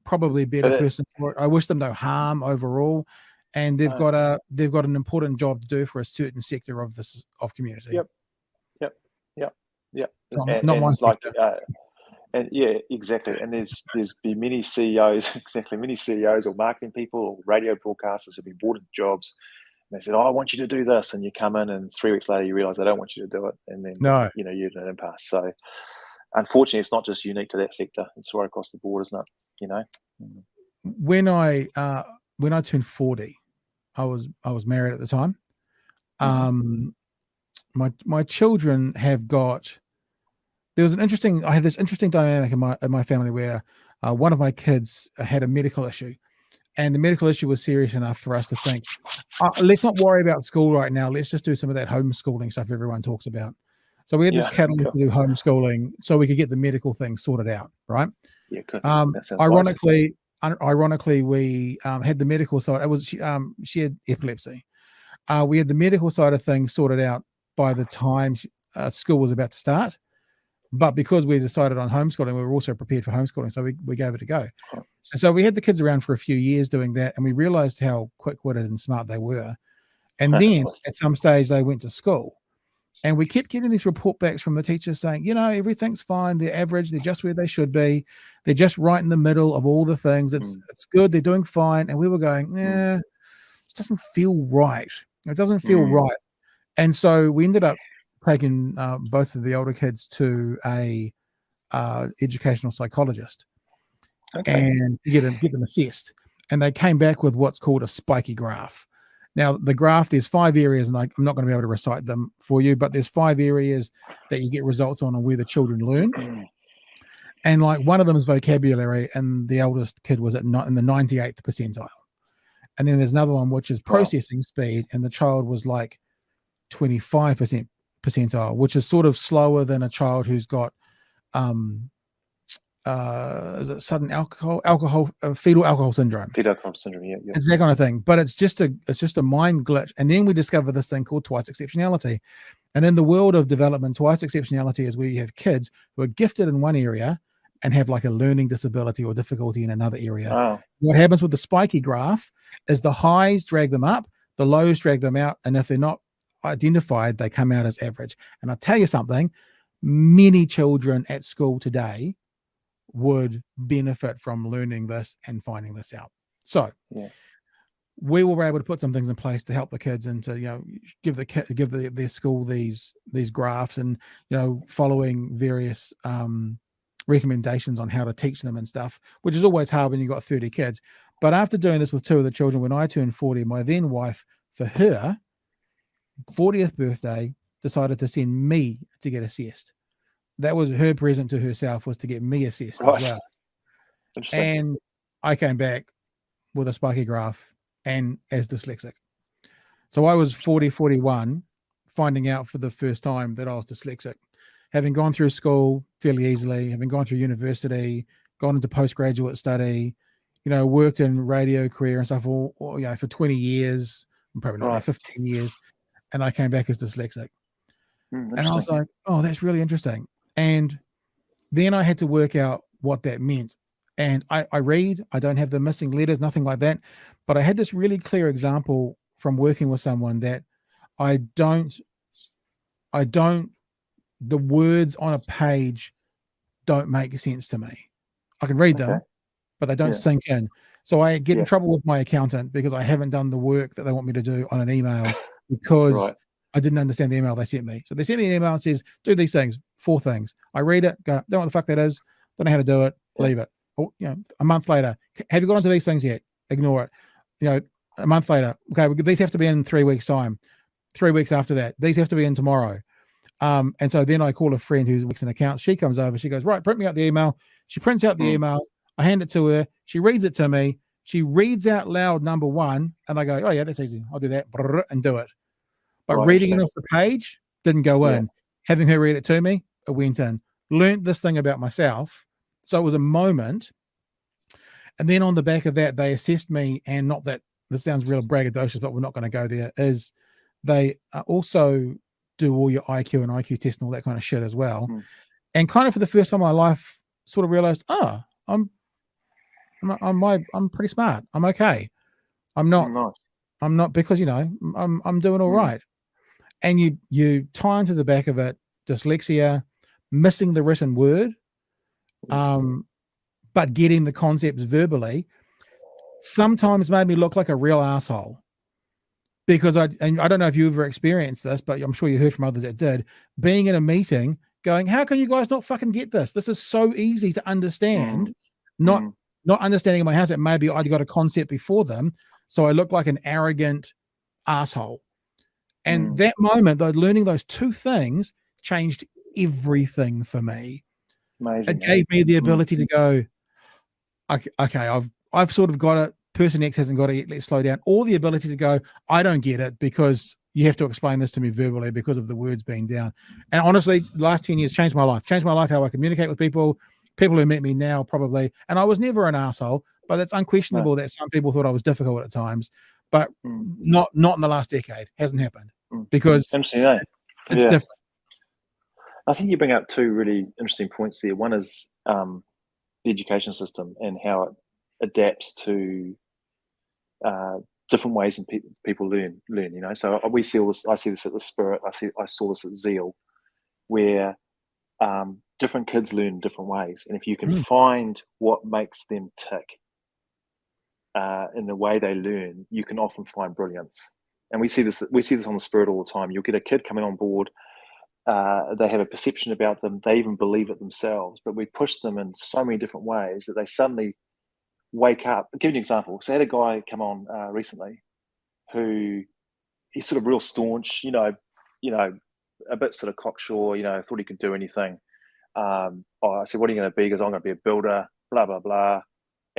probably a better person for it. I wish them no harm overall, and they've got an important job to do for a certain sector of community. Yep. Not my sector. And yeah, exactly. And there's been many CEOs, many CEOs or marketing people or radio broadcasters have been brought into jobs. And they said, I want you to do this. And you come in and 3 weeks later, you realize they don't want you to do it. And then, you're in an impasse. So unfortunately, it's not just unique to that sector. It's right across the board, isn't it? When I turned 40, I was married at the time. My children have got, I had this interesting dynamic in my family where one of my kids had a medical issue. And the medical issue was serious enough for us to think, let's not worry about school right now. Let's just do some of that homeschooling stuff everyone talks about. So we had this catalyst to do homeschooling so we could get the medical thing sorted out, right? Yeah, good. Ironically, we had the medical side. She had epilepsy. We had the medical side of things sorted out by the time school was about to start. But because we decided on homeschooling, we were also prepared for homeschooling. So we gave it a go. And so we had the kids around for a few years doing that. And we realized how quick-witted and smart they were. And then at some stage, they went to school. And we kept getting these report backs from the teachers saying, everything's fine. They're average. They're just where they should be. They're just right in the middle of all the things. It's good. They're doing fine. And we were going, it doesn't feel right. It doesn't feel right. And so we ended up taking both of the older kids to a educational psychologist and get them assessed. And they came back with what's called a spiky graph. Now, the graph, there's 5 areas, and I'm not going to be able to recite them for you, but there's 5 areas that you get results on where the children learn. And one of them is vocabulary, and the eldest kid was in the 98th percentile. And then there's another one, which is processing speed, and the child was 25% percentile, which is sort of slower than a child who's got is it sudden fetal alcohol syndrome? Fetal alcohol syndrome, yeah. It's that kind of thing. But it's just a mind glitch. And then we discover this thing called twice exceptionality. And in the world of development, twice exceptionality is where you have kids who are gifted in one area and have a learning disability or difficulty in another area. Wow. What happens with the spiky graph is the highs drag them up, the lows drag them out, and if they're not identified, they come out as average. And I'll tell you something, many children at school today would benefit from learning this and finding this out. So we were able to put some things in place to help the kids and to give their school these graphs and following various recommendations on how to teach them and stuff, which is always hard when you've got 30 kids. But after doing this with 2 of the children, when I turned 40, my then wife, for her 40th birthday, decided to send me to get assessed. That was her present to herself, was to get me assessed as well. And I came back with a spiky graph and as dyslexic. So I was 41, finding out for the first time that I was dyslexic, having gone through school fairly easily, having gone through university, gone into postgraduate study, worked in radio career and stuff for 20 years, probably not 15 years. And I came back as dyslexic. And I was like, oh, that's really interesting. And then I had to work out what that meant. And I read, I don't have the missing letters, nothing like that. But I had this really clear example from working with someone that the words on a page don't make sense to me. I can read them, but they don't sink in. So I get in trouble with my accountant because I haven't done the work that they want me to do on an email because I didn't understand the email they sent me. So they sent me an email and says, do these things, 4 things. I read it, go, don't know what the fuck that is, don't know how to do it, leave it. Or, a month later, have you got onto these things yet? Ignore it. A month later, okay, these have to be in 3 weeks' time. 3 weeks after that, these have to be in tomorrow. And so then I call a friend who works in accounts. She comes over, she goes, right, print me out the email. She prints out the email. I hand it to her. She reads it to me. She reads out loud number 1, and I go, oh yeah, that's easy. I'll do that and do it. But reading it off the page didn't go in. Having her read it to me, it went in. Learned this thing about myself. So it was a moment. And then on the back of that, they assessed me, and not that this sounds real braggadocious, but we're not going to go there, is they also do all your IQ and IQ test and all that kind of shit as well. And kind of for the first time in my life, sort of realized, I'm pretty smart. I'm okay. I'm not because, I'm doing all right. And you tie into the back of it, dyslexia, missing the written word, but getting the concepts verbally, sometimes made me look like a real asshole. Because I don't know if you ever experienced this, but I'm sure you heard from others that did, being in a meeting going, how can you guys not fucking get this? This is so easy to understand. Not understanding in my house that maybe I'd got a concept before them. So I look like an arrogant asshole. And that moment, though, learning those 2 things changed everything for me. Amazing. It gave me the ability to go, okay, I've sort of got it. Person X hasn't got it yet. Let's slow down. Or the ability to go, I don't get it because you have to explain this to me verbally because of the words being down. And honestly, the last 10 years changed my life. Changed my life, how I communicate with people who meet me now probably. And I was never an asshole, but it's unquestionable that some people thought I was difficult at times. But not in the last decade. Hasn't happened because it's different. I think you bring up 2 really interesting points there. One is the education system and how it adapts to different ways and people learn. So we see all this. I see this at the Spirit. I saw this at Zeal, where different kids learn different ways, and if you can find what makes them tick in the way they learn, you can often find brilliance. And we see this on the Spirit all the time. You'll get a kid coming on board. They have a perception about them. They even believe it themselves, but we push them in so many different ways that they suddenly wake up. I'll give you an example. So I had a guy come on recently who he's sort of real staunch, a bit sort of cocksure, thought he could do anything. I said, what are you going to be? He goes, I'm going to be a builder, blah, blah, blah.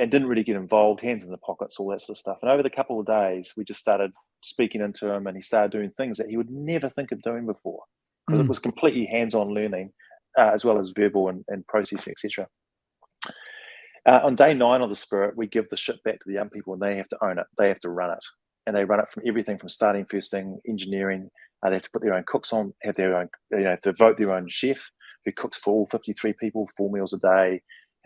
And didn't really get involved, hands in the pockets, all that sort of stuff. And over the couple of days, we just started speaking into him, and he started doing things that he would never think of doing before, because it was completely hands-on learning, as well as verbal and processing, etc. On day 9 of the Spirit, we give the shit back to the young people, and they have to own it. They have to run it. And they run it from everything from starting, first thing, engineering. They have to put their own cooks on, have their own, have to vote their own chef who cooks for all 53 people, 4 meals a day,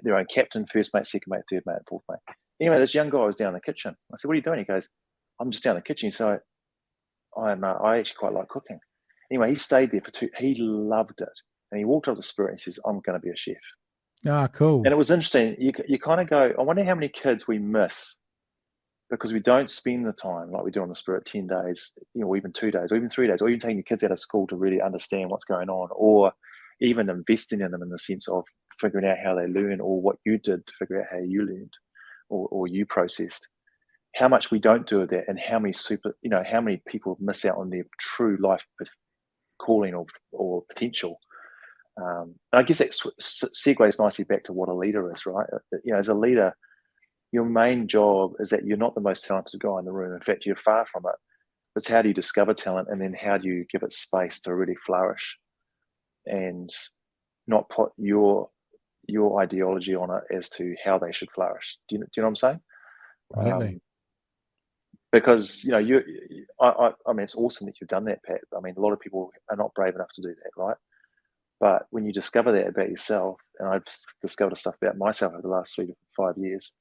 their own captain, first mate, second mate, third mate, fourth mate. Anyway, this young guy was down in the kitchen. I said, what are you doing? He goes, I'm just down in the kitchen. So I actually quite like cooking. Anyway, he stayed there for 2. He loved it. And he walked up to the Spirit and he says, I'm going to be a chef. Ah, cool. And it was interesting. You kind of go, I wonder how many kids we miss because we don't spend the time like we do on the Spirit 10 days, or even 2 days, or even 3 days, or even taking your kids out of school to really understand what's going on, or even investing in them in the sense of figuring out how they learn, or what you did to figure out how you learned or you processed. How much we don't do of that, and how many people miss out on their true life calling or potential. And I guess that segues nicely back to what a leader is, right? As a leader, your main job is that you're not the most talented guy in the room. In fact, you're far from it. It's how do you discover talent, and then how do you give it space to really flourish, and not put your ideology on it as to how they should flourish. Do you know what I'm saying? Completely. Because I mean, it's awesome that you've done that, Pat. I mean, a lot of people are not brave enough to do that, right? But when you discover that about yourself, and I've discovered stuff about myself over the last 3 to 5 years,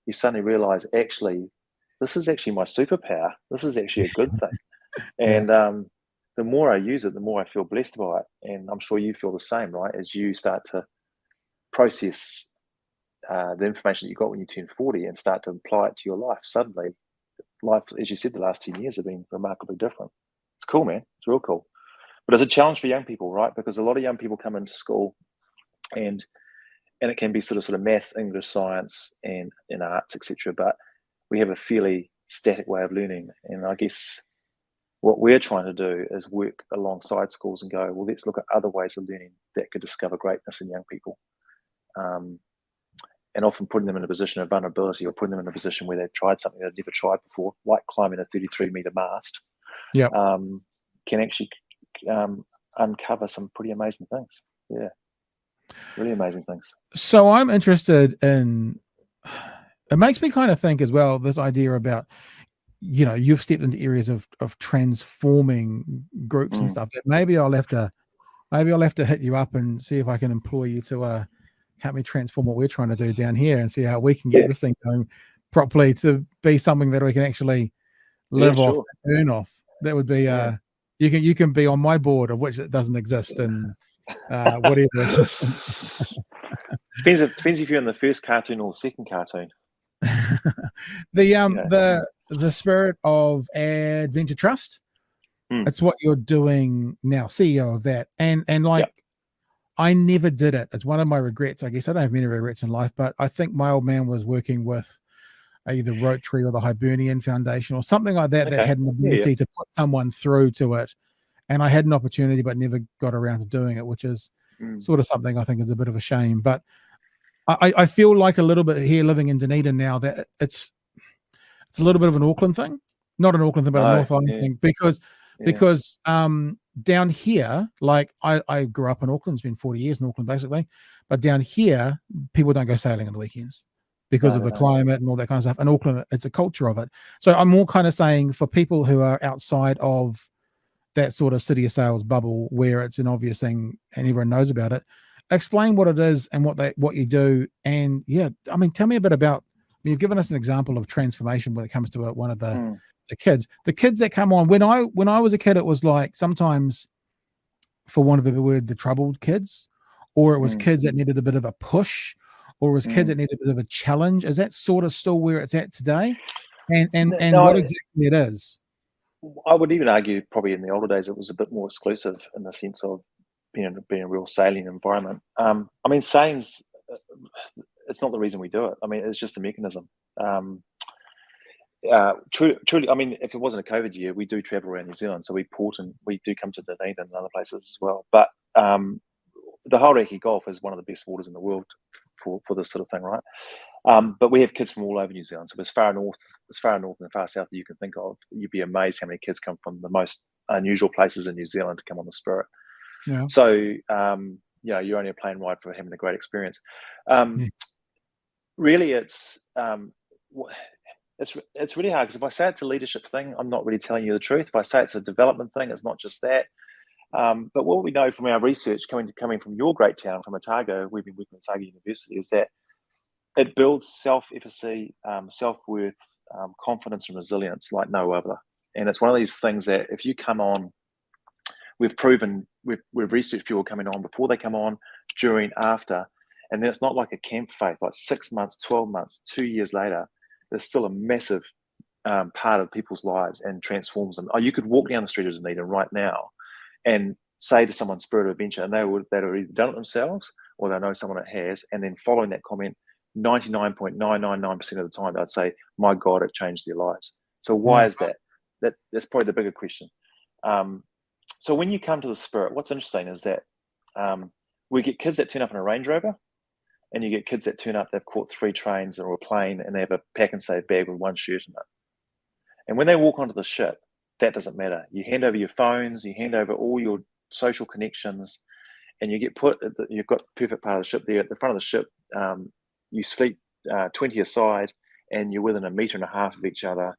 you suddenly realize, actually, this is actually my superpower. This is actually a good thing. And the more I use it, the more I feel blessed by it. And I'm sure you feel the same, right? As you start to process the information that you got when you turn 40 and start to apply it to your life, suddenly life, as you said, the last 10 years have been remarkably different. It's cool, man. It's real cool. But it's a challenge for young people, right? Because a lot of young people come into school and it can be sort of maths, English, science, and arts, etc. But we have a fairly static way of learning. And I guess what we're trying to do is work alongside schools and go, well, let's look at other ways of learning that could discover greatness in young people. And often putting them in a position of vulnerability or putting them in a position where they've tried something they've never tried before, like climbing a 33-meter mast, can actually uncover some pretty amazing things. Yeah, really amazing things. So I'm interested in, it makes me kind of think as well, this idea about, you've stepped into areas of transforming groups and stuff, that maybe I'll have to hit you up and see if I can employ you to help me transform what we're trying to do down here and see how we can get this thing going properly to be something that we can actually live off and earn off. That would be you can be on my board, of which it doesn't exist, and whatever it is. Depends if you're in the first cartoon or the second cartoon. The spirit of Adventure Trust, it's what you're doing now, CEO of that, and I never did it. It's one of my regrets. I guess I don't have many regrets in life, but I think my old man was working with either Rotary or the Hibernian Foundation or something like that, that had an ability to put someone through to it. And I had an opportunity, but never got around to doing it, which is sort of something I think is a bit of a shame. But I feel like a little bit here living in Dunedin now that it's a little bit of an Auckland thing, not an Auckland thing, but a North Island thing, because down here, like I grew up in Auckland, spent 40 years in Auckland basically, but down here people don't go sailing on the weekends because of the climate and all that kind of stuff. In Auckland, it's a culture of it. So I'm more kind of saying for people who are outside of that sort of city of sales bubble where it's an obvious thing and everyone knows about it, explain what it is and what you do. And tell me a bit about, you've given us an example of transformation when it comes to one of the kids that come on. When I was a kid, it was like sometimes, for want of a better word, the troubled kids, or it was kids that needed a bit of a push, or it was kids that needed a bit of a challenge. Is that sort of still where it's at today? And what exactly it is? I would even argue probably in the older days it was a bit more exclusive in the sense of being a real sailing environment. Sailing's, it's not the reason we do it. It's just a mechanism. Truly, if it wasn't a COVID year, we do travel around New Zealand, so we port and we do come to Dunedin and other places as well. But the Hauraki Gulf is one of the best waters in the world for this sort of thing, right? But we have kids from all over New Zealand. So as far north and far south that you can think of, you'd be amazed how many kids come from the most unusual places in New Zealand to come on the Spirit. Yeah. So you're only a plane ride for having a great experience. Really, it's really hard, because if I say it's a leadership thing, I'm not really telling you the truth. If I say it's a development thing, it's not just that. But what we know from our research coming from your great town, from Otago, we've been working at Otago University, is that it builds self-efficacy, self-worth, confidence and resilience like no other. And it's one of these things that if you come on, we've researched people coming on before they come on, during, after, and then it's not like a camp faith, like 6 months, 12 months, 2 years later, there's still a massive part of people's lives and transforms them. You could walk down the street of Dunedin right now and say to someone Spirit of Adventure, and they've either done it themselves or they know someone that has, and then following that comment, 99.999% of the time they'd say, my God, it changed their lives. So why is that? That's probably the bigger question. So when you come to the Spirit, what's interesting is that we get kids that turn up in a Range Rover, and you get kids that turn up, they've caught 3 trains or a plane, and they have a pack and save bag with 1 shirt in it. And when they walk onto the ship, that doesn't matter. You hand over your phones, you hand over all your social connections, and you get you've got the perfect part of the ship there. At the front of the ship, you sleep 20 aside, and you're within 1.5 meters of each other.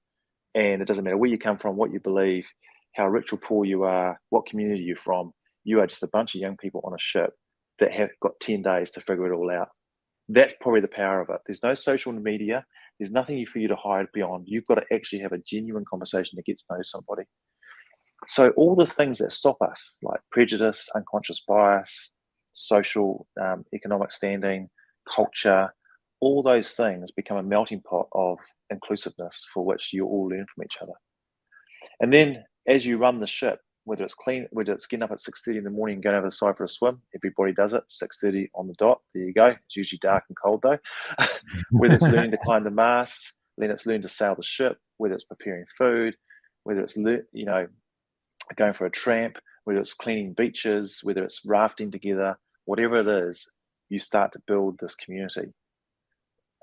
And it doesn't matter where you come from, what you believe, how rich or poor you are, what community you're from. You are just a bunch of young people on a ship that have got 10 days to figure it all out. That's probably the power of it. There's no social media. There's nothing for you to hide beyond. You've got to actually have a genuine conversation to get to know somebody. So all the things that stop us, like prejudice, unconscious bias, social, economic standing, culture, all those things become a melting pot of inclusiveness for which you all learn from each other. And then as you run the ship, whether it's getting up at 6:30 in the morning and going over the side for a swim. Everybody does it, 6:30 on the dot. There you go. It's usually dark and cold though. Whether it's learning to climb the mast, then it's learning to sail the ship, whether it's preparing food, whether it's, going for a tramp, whether it's cleaning beaches, whether it's rafting together, whatever it is, you start to build this community.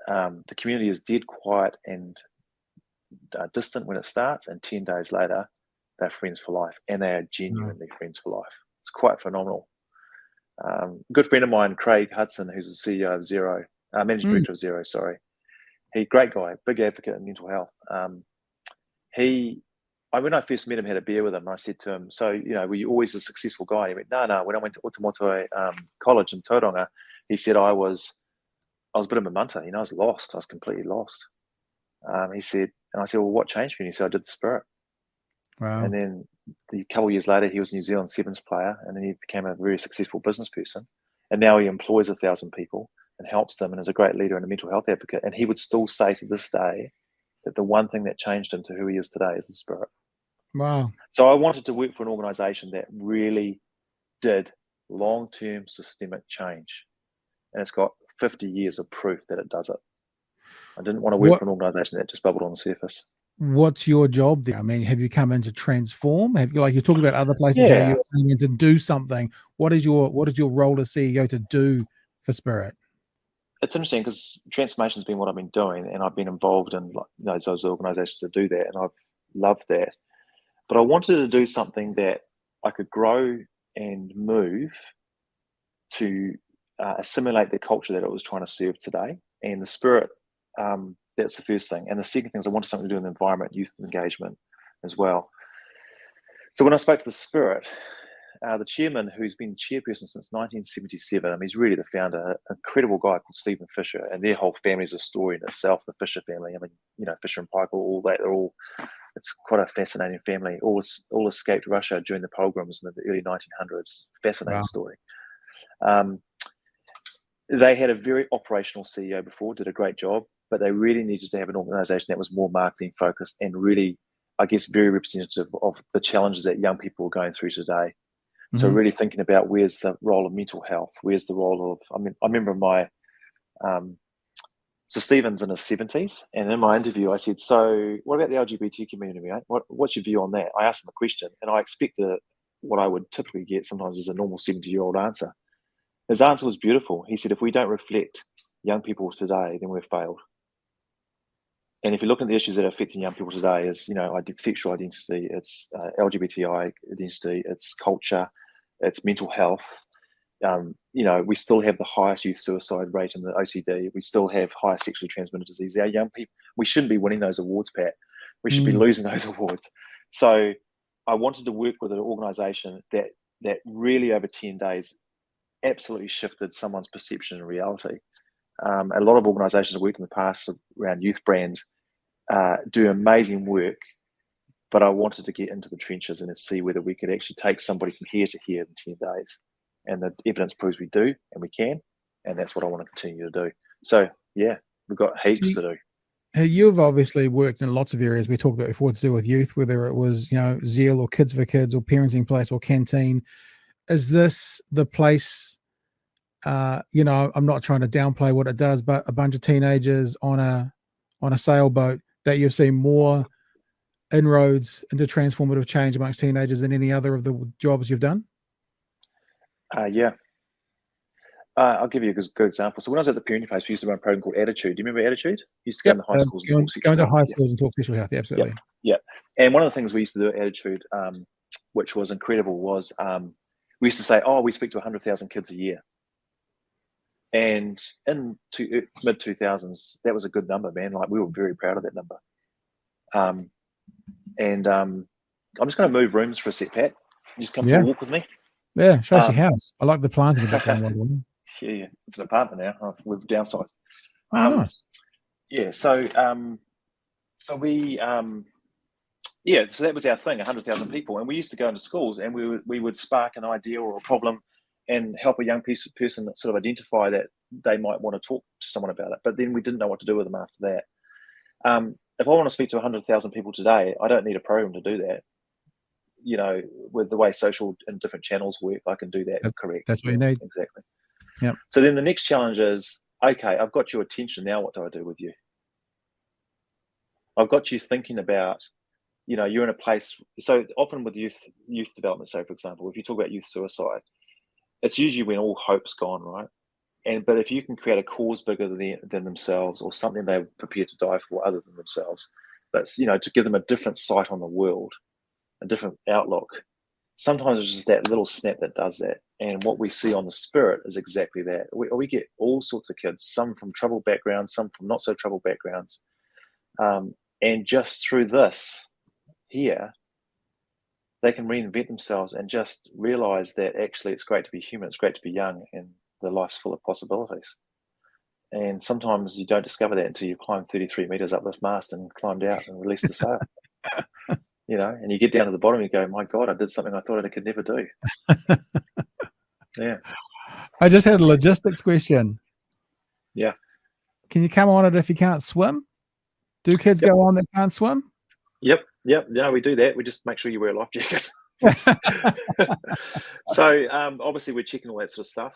The community is dead quiet and distant when it starts, and 10 days later, they're friends for life, and they are genuinely friends for life. It's quite phenomenal. A good friend of mine, Craig Hudson, who's the CEO of Zero, managing director of Zero, sorry. Great guy, big advocate in mental health. When I first met him, had a beer with him. I said to him, "So, were you always a successful guy?" He went, "No. When I went to Otamoto College in Tauranga," he said, I was a bit of a munter. I was lost. I was completely lost. He said, and I said, "Well, what changed for you?" He said, "I did the Spirit." Wow. And then a couple of years later, he was a New Zealand Sevens player, and then he became a very successful business person. And now he employs 1,000 people and helps them, and is a great leader and a mental health advocate. And he would still say to this day that the one thing that changed him to who he is today is the Spirit. Wow. So I wanted to work for an organization that really did long-term systemic change. And it's got 50 years of proof that it does it. I didn't want to work for an organization that just bubbled on the surface. What's your job there? I mean, have you come in to transform? Have you, like you're talking about other places, how you're coming in to do something? What is your role as CEO to do for Spirit? It's interesting because transformation has been what I've been doing, and I've been involved in those organizations that do that, and I've loved that. But I wanted to do something that I could grow and move to assimilate the culture that it was trying to serve today. And the Spirit, that's the first thing. And the second thing is I wanted something to do in the environment, youth engagement as well. So when I spoke to the Spirit, the chairman, who's been chairperson since 1977, he's really the founder, an incredible guy called Stephen Fisher, and their whole family is a story in itself, the Fisher family. Fisher and Paykel, all that, it's quite a fascinating family. All escaped Russia during the pogroms in the early 1900s. Fascinating story. They had a very operational CEO before, did a great job, but they really needed to have an organization that was more marketing focused and really, I guess, very representative of the challenges that young people are going through today. Mm-hmm. So really thinking about where's the role of mental health, where's the role of, I remember so Stephen's in his 70s, and in my interview I said, "So what about the LGBT community, mate? What's your view on that?" I asked him the question, and I expected what I would typically get sometimes is a normal 70-year-old answer. His answer was beautiful. He said, "If we don't reflect young people today, then we've failed." And if you look at the issues that are affecting young people today, is sexual identity, it's LGBTI identity, it's culture, it's mental health. We still have the highest youth suicide rate in the OECD. We still have higher sexually transmitted disease. Our young people, we shouldn't be winning those awards, Pat. We should be losing those awards. So I wanted to work with an organisation that really over 10 days absolutely shifted someone's perception and reality. A lot of organisations I've worked in the past around youth brands do amazing work, but I wanted to get into the trenches and see whether we could actually take somebody from here to here in 10 days. And the evidence proves we do, and we can, and that's what I want to continue to do. So, yeah, we've got heaps to do. You've obviously worked in lots of areas we talked about before to do with youth, whether it was, Zeal or Kids for Kids or Parenting Place or Canteen. Is this the place, I'm not trying to downplay what it does, but a bunch of teenagers on a sailboat that you've seen more inroads into transformative change amongst teenagers than any other of the jobs you've done? Yeah. I'll give you a good example. So when I was at the Parenting Place, we used to run a program called Attitude. Do you remember Attitude? We used to go into high schools and talk sexual health. Go into high schools and talk sexual health, absolutely. Yeah. And one of the things we used to do at Attitude, which was incredible, was we used to say, we speak to 100,000 kids a year. And in mid-2000s, that was a good number, man. Like, we were very proud of that number. I'm just going to move rooms for a sec, Pat. You just come for a walk with me. Yeah, show us your house. I like the plants in the background. Yeah, it's an apartment now. We've downsized. Nice. Yeah, so we so that was our thing, 100,000 people, and we used to go into schools and we would spark an idea or a problem and help a young person sort of identify that they might want to talk to someone about it. But then we didn't know what to do with them after that. If I want to speak to 100,000 people today, I don't need a program to do that. with the way social and different channels work, I can do that. Correct. That's what you need. Exactly. Yep. So then the next challenge is, okay, I've got your attention. Now what do I do with you? I've got you thinking about, you're in a place. So often with youth development, so for example, if you talk about youth suicide, it's usually when all hope's gone, right? But if you can create a cause bigger than themselves, or something they're prepared to die for other than themselves, but to give them a different sight on the world, a different outlook. Sometimes it's just that little snap that does that. And what we see on the Spirit is exactly that. We get all sorts of kids, some from troubled backgrounds, some from not so troubled backgrounds. And just through this here, they can reinvent themselves and just realize that actually it's great to be human, it's great to be young, and the life's full of possibilities. And sometimes you don't discover that until you climb 33 meters up this mast and climbed out and released the sail. And you get down to the bottom and you go, my God, I did something I thought I could never do. Yeah. I just had a logistics question. Yeah. Can you come on it if you can't swim? Do kids go on that can't swim? Yep. No, we do that. We just make sure you wear a life jacket. So obviously we're checking all that sort of stuff.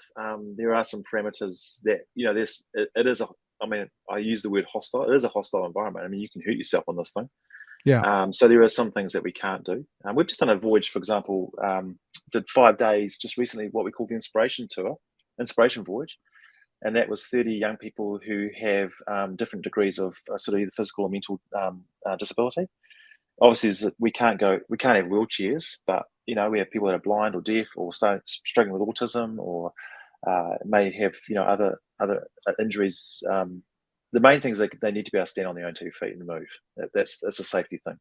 There are some parameters that, I use the word hostile. It is a hostile environment. I mean, you can hurt yourself on this thing. Yeah. So there are some things that we can't do. We've just done a voyage, for example, did 5 days just recently, what we call the Inspiration Voyage. And that was 30 young people who have different degrees of sort of either physical or mental disability. Obviously, we can't have wheelchairs, but we have people that are blind or deaf or struggling with autism, or may have other injuries. The main thing is they need to be able to stand on their own 2 feet and move. That's a safety thing.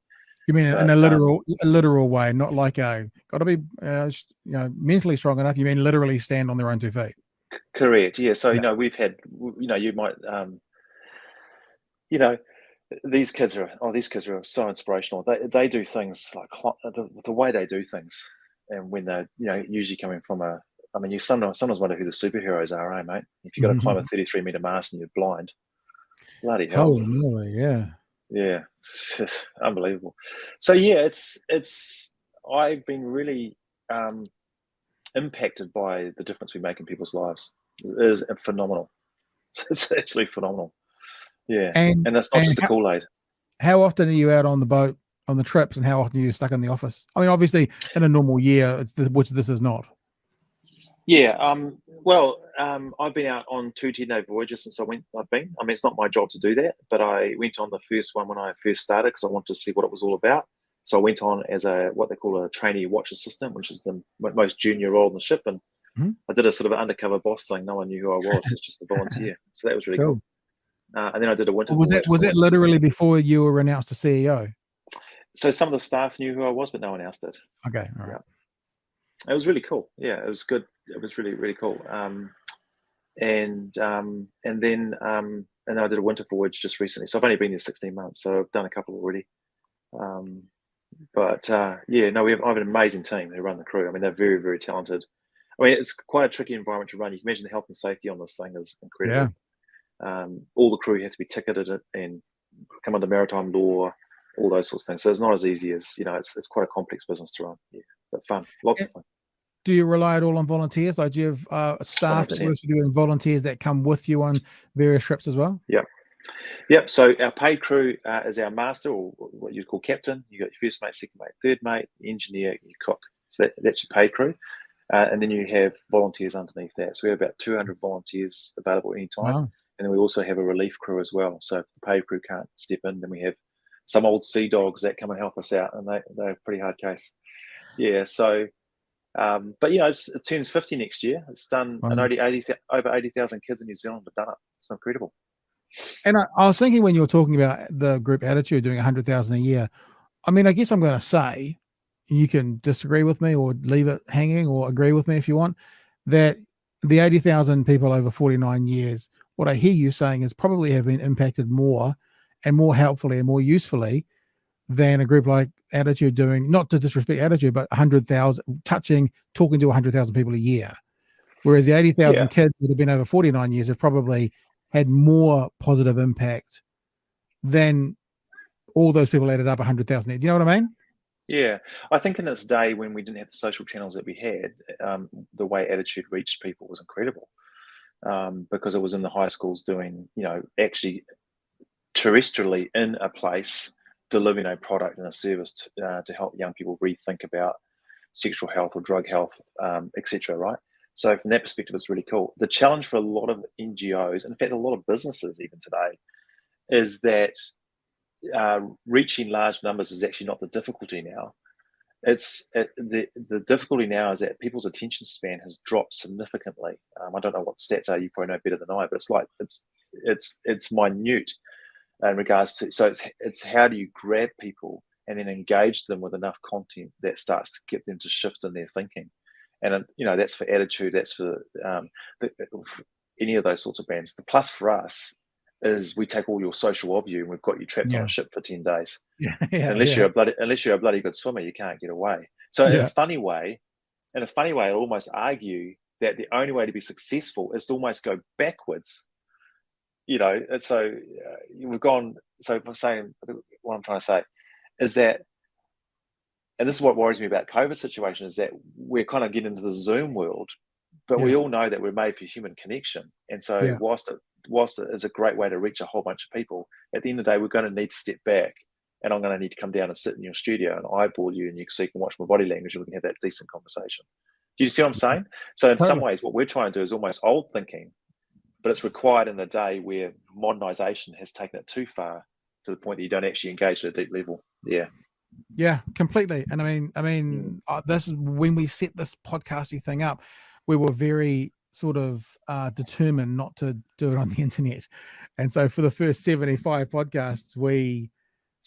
You mean in a literal way, not like got to be mentally strong enough. You mean literally stand on their own 2 feet? Correct. Yeah. So we've had you might these kids are so inspirational. They do things like the way they do things, and when they're usually coming from you sometimes wonder who the superheroes are, mate? If you've got to climb a 33-meter mast and you're blind, bloody hell! Holy moly, yeah, it's just unbelievable. So it's I've been really impacted by the difference we make in people's lives. It is phenomenal. It's actually phenomenal. Yeah, and that's not just the Kool-Aid. How often are you out on the boat on the trips, and how often are you stuck in the office? I mean, obviously, in a normal year, which this is not. Yeah. I've been out on 2 10-day voyages since I've been. I mean, it's not my job to do that, but I went on the first one when I first started because I wanted to see what it was all about. So I went on as what they call a trainee watch assistant, which is the most junior role in the ship, and I did a sort of an undercover boss thing. No one knew who I was. It's just a volunteer. So that was really cool. And then I did a winter. Was it literally before you were announced as CEO? So some of the staff knew who I was, but no one else did. Okay, all right. It was really cool. Yeah, it was good. It was really, really cool. And then I did a winter voyage just recently. So I've only been here 16 months. So I've done a couple already. I have an amazing team who run the crew. I mean, they're very, very talented. I mean, it's quite a tricky environment to run. You can imagine the health and safety on this thing is incredible. Yeah. All the crew have to be ticketed and come under maritime law, all those sorts of things. So it's not as easy as, it's quite a complex business to run. Yeah, but fun, lots of fun. Do you rely at all on volunteers? Like, do you have staff that works with you and volunteers that come with you on various trips as well? Yep. So our paid crew is our master, or what you'd call captain. You got your first mate, second mate, third mate, engineer, your cook. So that's your paid crew. And then you have volunteers underneath that. So we have about 200 volunteers available anytime. Wow. And then we also have a relief crew as well. So if the paid crew can't step in, then we have some old sea dogs that come and help us out, and they're a pretty hard case. Yeah. So, but it turns 50 next year. It's done. Wow. And over 80,000 kids in New Zealand have done it. It's incredible. And I was thinking when you were talking about the group attitude doing 100,000 a year, I mean, I guess I'm going to say, you can disagree with me or leave it hanging or agree with me if you want, that the 80,000 people over 49 years, what I hear you saying is probably have been impacted more and more helpfully and more usefully than a group like Attitude doing, not to disrespect Attitude, but 100,000, talking to 100,000 people a year. Whereas the 80,000 kids that have been over 49 years have probably had more positive impact than all those people added up 100,000. Do you know what I mean? Yeah, I think in its day when we didn't have the social channels that we had, the way Attitude reached people was incredible, because it was in the high schools doing, actually terrestrially in a place, delivering a product and a service to help young people rethink about sexual health or drug health, etc. Right. So from that perspective, it's really cool. The challenge for a lot of NGOs, in fact, a lot of businesses even today, is that reaching large numbers is actually not the difficulty now. The difficulty now is that people's attention span has dropped significantly. I don't know what stats are. You probably know better than I, but it's like it's minute in regards to. So it's how do you grab people and then engage them with enough content that starts to get them to shift in their thinking, and that's for Attitude. That's for any of those sorts of brands. The plus for us is we take all your social of you and we've got you trapped on Yeah. a ship for 10 days. Yeah. Unless you're a bloody good swimmer, you can't get away. So Yeah. in a funny way, I'll almost argue that the only way to be successful is to almost go backwards. And so we've gone. So I'm saying, what I'm trying to say is that, and this is what worries me about COVID situation, is that we're kind of getting into the Zoom world, but we Yeah. all know that we're made for human connection. And so Yeah. whilst it is a great way to reach a whole bunch of people, at the end of the day, we're going to need to step back, and I'm going to need to come down and sit in your studio and eyeball you, and so you can watch my body language and we can have that decent conversation. Do you see what I'm saying? So in some ways, what we're trying to do is almost old thinking, but it's required in a day where modernization has taken it too far to the point that you don't actually engage at a deep level. Yeah. Yeah, completely. And I mean, this is when we set this podcasting thing up, we were very sort of determined not to do it on the internet. And so for the first 75 podcasts, we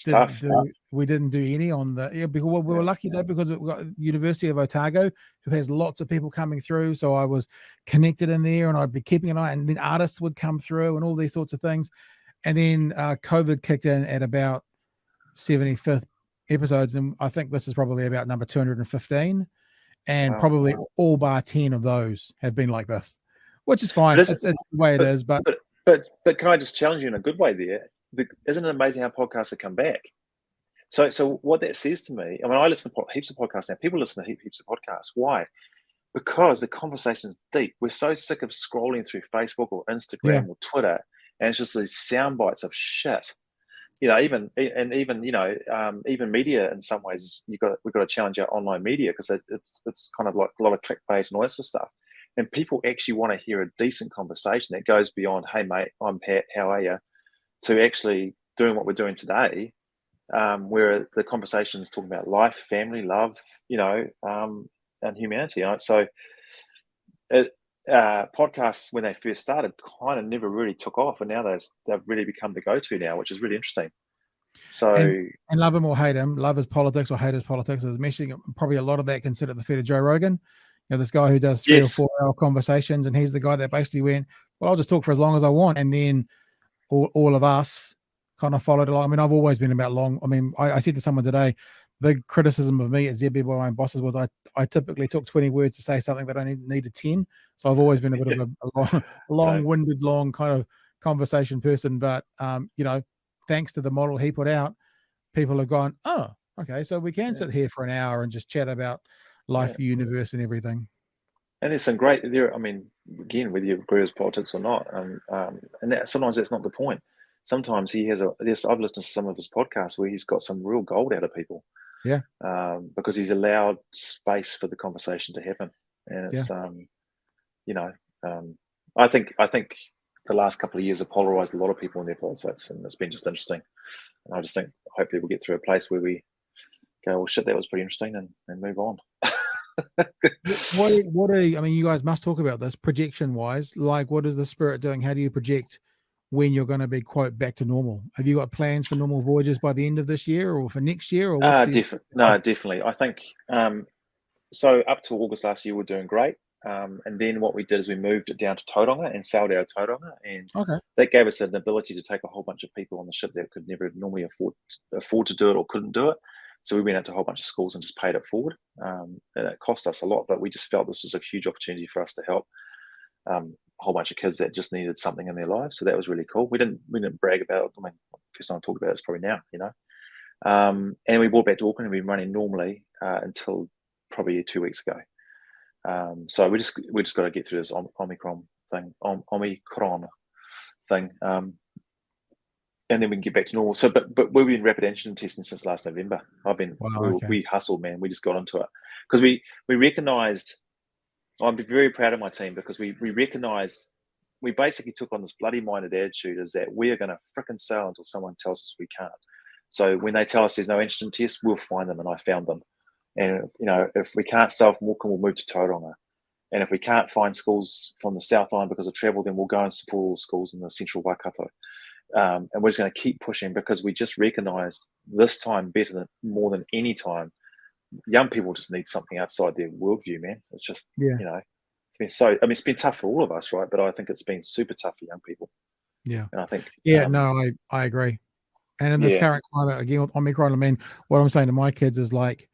didn't do any on the, because we were lucky though, because we've got University of Otago, who has lots of people coming through. So I was connected in there and I'd be keeping an eye, and then artists would come through and all these sorts of things. And then COVID kicked in at about 75th episodes, and I think this is probably about number 215, and probably all bar 10 of those have been like this, which is fine. It's the way it is. But can I just challenge you in a good way there? Isn't it amazing how podcasts have come back? So what that says to me, I mean, I listen to heaps of podcasts now. People listen to heaps of podcasts. Why? Because the conversation's deep. We're so sick of scrolling through Facebook or Instagram or Twitter, and it's just these sound bites of shit. Even media in some ways, we've got to challenge our online media, because it's kind of like a lot of clickbait and all that sort of stuff. And people actually want to hear a decent conversation that goes beyond, "Hey mate, I'm Pat, how are you?" to actually doing what we're doing today, where the conversation is talking about life, family, love, and humanity. So podcasts, when they first started, kind of never really took off, and now they've really become the go-to now, which is really interesting. So and love him or hate him, love is politics or hate is politics. There's meshing probably a lot of that can sit at the feet of Joe Rogan. This guy who does 3 or 4 hour conversations, and he's the guy that basically went, well, I'll just talk for as long as I want. And then all of us kind of followed along. I mean, I've always been about long. I mean, I said to someone today, big criticism of me at ZB by my bosses was I typically took 20 words to say something that I needed 10. So I've always been a bit of a long-winded, long kind of conversation person. But, thanks to the model he put out, people have gone, oh, okay, so we can sit here for an hour and just chat about life, the universe, and everything. And there's some great there. I mean, again, whether you agree with politics or not, and sometimes that's not the point. Sometimes I've listened to some of his podcasts where he's got some real gold out of people. Yeah. Because he's allowed space for the conversation to happen, and it's I think the last couple of years have polarized a lot of people in their politics, and it's been just interesting. And I just think hopefully we'll get through a place where we go, well, shit, that was pretty interesting, and move on. I mean, you guys must talk about this projection wise. Like, what is the spirit doing? How do you project when you're going to be, quote, back to normal? Have you got plans for normal voyages by the end of this year or for next year? Or what's definitely. I think so. Up to August last year, we're doing great. And then what we did is we moved it down to Tauranga and sailed out of Tauranga, and that gave us an ability to take a whole bunch of people on the ship that could never normally afford to do it or couldn't do it. So we went out to a whole bunch of schools and just paid it forward. And it cost us a lot, but we just felt this was a huge opportunity for us to help a whole bunch of kids that just needed something in their lives. So that was really cool. We didn't brag about it. I mean, first time I talked about it is probably now, And we brought back to Auckland and we've been running normally until probably 2 weeks ago. So we just got to get through this Omicron thing, and then we can get back to normal. So, but we've been rapid antigen testing since last November. We hustled, man. We just got onto it because we recognised. I'm very proud of my team because we recognised. We basically took on this bloody minded attitude is that we are going to frickin' sell until someone tells us we can't. So when they tell us there's no antigen tests, we'll find them, and I found them. And if we can't sell from Auckland, we'll move to Tauranga. And if we can't find schools from the South Island because of travel, then we'll go and support all the schools in the central Waikato. And we're just going to keep pushing because we just recognise this time more than any time, young people just need something outside their worldview, man. It's just, it's been it's been tough for all of us, right? But I think it's been super tough for young people. Yeah. And I think, I agree. And in this current climate, again with Omicron, I mean, what I'm saying to my kids is like,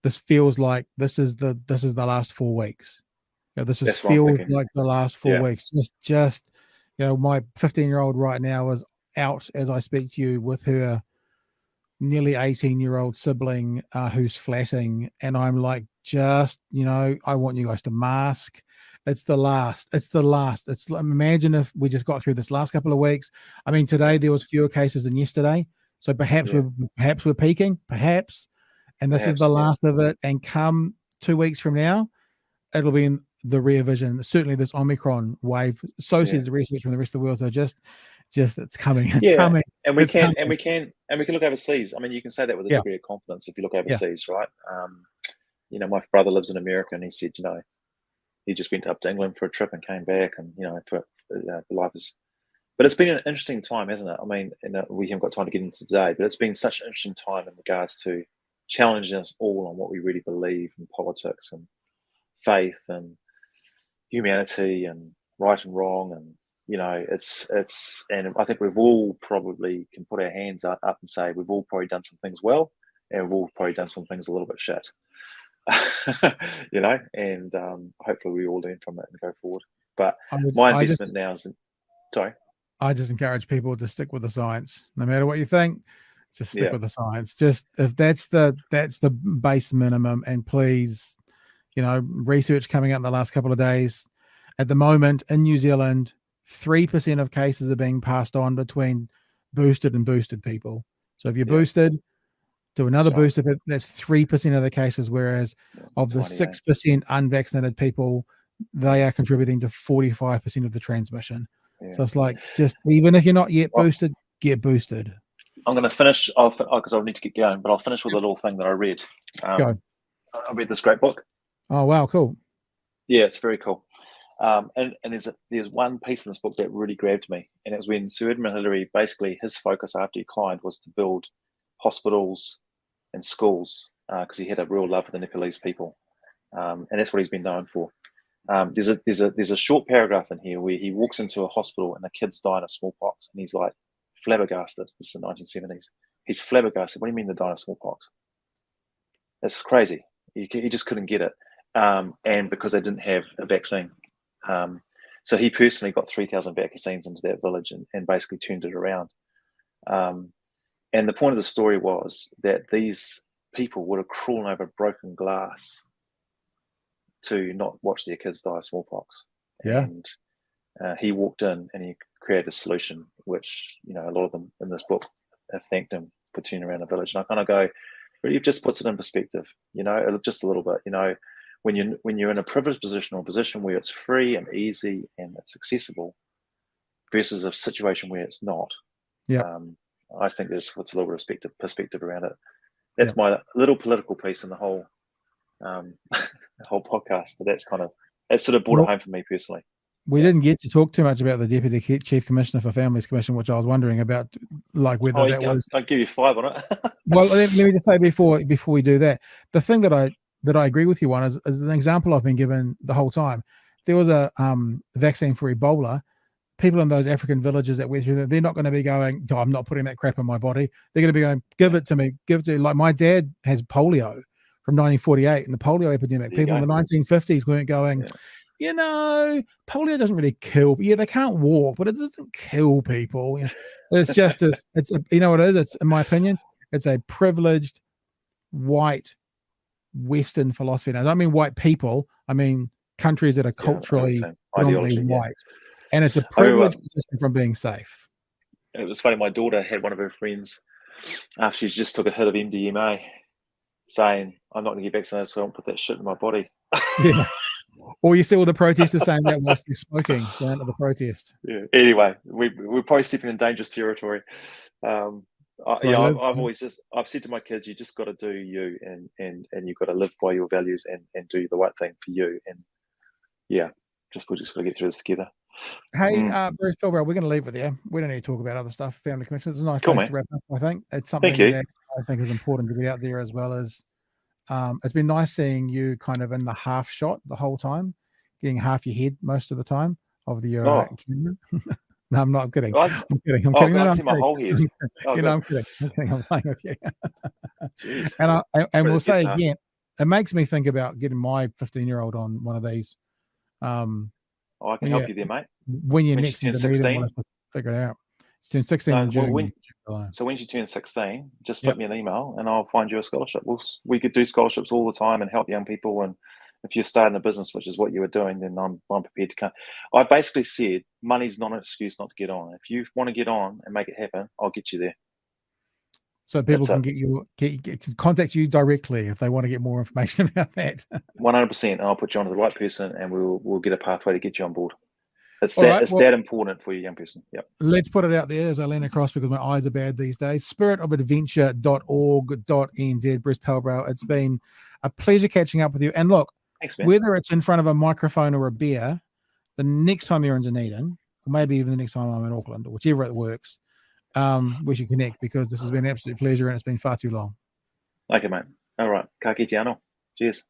this feels like this is the last 4 weeks. This feels like the last 4 weeks. Just my 15-year-old right now is out as I speak to you with her nearly 18-year-old sibling who's flatting, and I'm like, I want you guys to mask. It's the last. Imagine if we just got through this last couple of weeks. I mean, today there was fewer cases than yesterday, so perhaps we're peaking, and this is the last of it. And come 2 weeks from now, it'll be in the rear vision. Certainly, this Omicron wave. So says the research from the rest of the world. So just it's coming. It's coming. And we can look overseas. I mean, you can say that with a degree of confidence if you look overseas, right? My brother lives in America, and he said, he just went up to England for a trip and came back, and for life is. But it's been an interesting time, hasn't it? I mean, we haven't got time to get into today, but it's been such an interesting time in regards to challenging us all on what we really believe in politics and faith and humanity and right and wrong, and and I think we've all probably can put our hands up and say we've all probably done some things well, and we've all probably done some things a little bit shit. And hopefully we all learn from it and go forward. But my investment now is I just encourage people to stick with the science, no matter what you think. Just stick with the science. Just if that's the base minimum, and please, research coming out in the last couple of days. At the moment in New Zealand, 3% of cases are being passed on between boosted and boosted people. So if you're boosted to another booster, that's 3% of the cases, whereas of the 6% unvaccinated people, they are contributing to 45% of the transmission. So it's like, just even if you're not yet boosted, get boosted. I'm going to finish off because I'll need to get going, but I'll finish with a little thing that I read. Go. I read this great book. Oh, wow. Cool. Yeah, it's very cool. And there's one piece in this book that really grabbed me, and it was when Sir Edmund Hillary, basically his focus after he declined was to build hospitals and schools because he had a real love for the Nepalese people, and that's what he's been known for. There's a short paragraph in here where he walks into a hospital and the kids dying of smallpox, and he's like flabbergasted. This is the 1970s. He's flabbergasted. What do you mean they're dying of smallpox? That's crazy. He just couldn't get it, and because they didn't have a vaccine. So he personally got 3,000 vaccines into that village and basically turned it around. And the point of the story was that these people would have crawled over broken glass to not watch their kids die of smallpox. Yeah. And he walked in and he created a solution, which, a lot of them in this book have thanked him for turning around the village. And I kind of go, really just puts it in perspective, just a little bit, when you're in a privileged position or a position where it's free and easy and it's accessible versus a situation where it's not. Yeah. I think there's puts a little perspective around it. That's my little political piece in the whole whole podcast, but that sort of brought it home for me personally. We didn't get to talk too much about the Deputy Chief Commissioner for Families Commission, which I was wondering about, like whether was. I'll give you 5 on it. Well, let me just say before we do that, the thing that I agree with you on is an example I've been given the whole time. There was a vaccine for Ebola. People in those African villages that went through that, they're not going to be going, oh, I'm not putting that crap in my body. They're going to be going, give it to me. Like my dad has polio from 1948 and the polio epidemic. People in the 1950s weren't going, polio doesn't really kill. Yeah, they can't walk, but it doesn't kill people. It's just, it's what it is. It's, in my opinion, It's a privileged white Western philosophy. And I don't mean white people. I mean countries that are culturally predominantly white. And it's a privileged position from being safe. It was funny. My daughter had one of her friends after she just took a hit of MDMA saying, I'm not going to get vaccinated, so I don't put that shit in my body. Yeah. Or you see all the protesters saying that whilst they're smoking down at the protest. Yeah. Anyway, we're probably stepping in dangerous territory. I've said to my kids, you just got to do you, and you've got to live by your values and do the right thing for you. And yeah, we're just got to get through this together. Hey, Bruce Pilbrow, we're going to leave with you. We don't need to talk about other stuff. Family commissions. It's a nice place to wrap up, I think. It's something that I think is important to get out there, as well as it's been nice seeing you kind of in the half shot the whole time, getting half your head most of the time of the camera. No, I'm not. I'm kidding. I'm kidding. I see my whole head. I'm kidding. I'm playing with you. And we'll say again, it makes me think about getting my 15-year-old on one of these. I can help you there, mate. When you're next to the meeting, we'll figure it out. It's turned 16 in June. So when you turn 16, just flip me an email and I'll find you a scholarship. We could do scholarships all the time and help young people. And if you're starting a business, which is what you were doing, then I'm prepared to come. I basically said money's not an excuse not to get on. If you want to get on and make it happen, I'll get you there. So people can contact you directly if they want to get more information about that. 100%, and I'll put you on to the right person, and we'll get a pathway to get you on board. It's that important for you, young person. Yep. Let's put it out there as I lean across because my eyes are bad these days. spiritofadventure.org.nz. Bruce Pilbrow, it's been a pleasure catching up with you. And look, thanks, man. Whether it's in front of a microphone or a beer, the next time you're in Dunedin, or maybe even the next time I'm in Auckland, or whichever it works, we should connect, because this has been an absolute pleasure and it's been far too long. Okay, mate. All right. Ka kite anō. Cheers.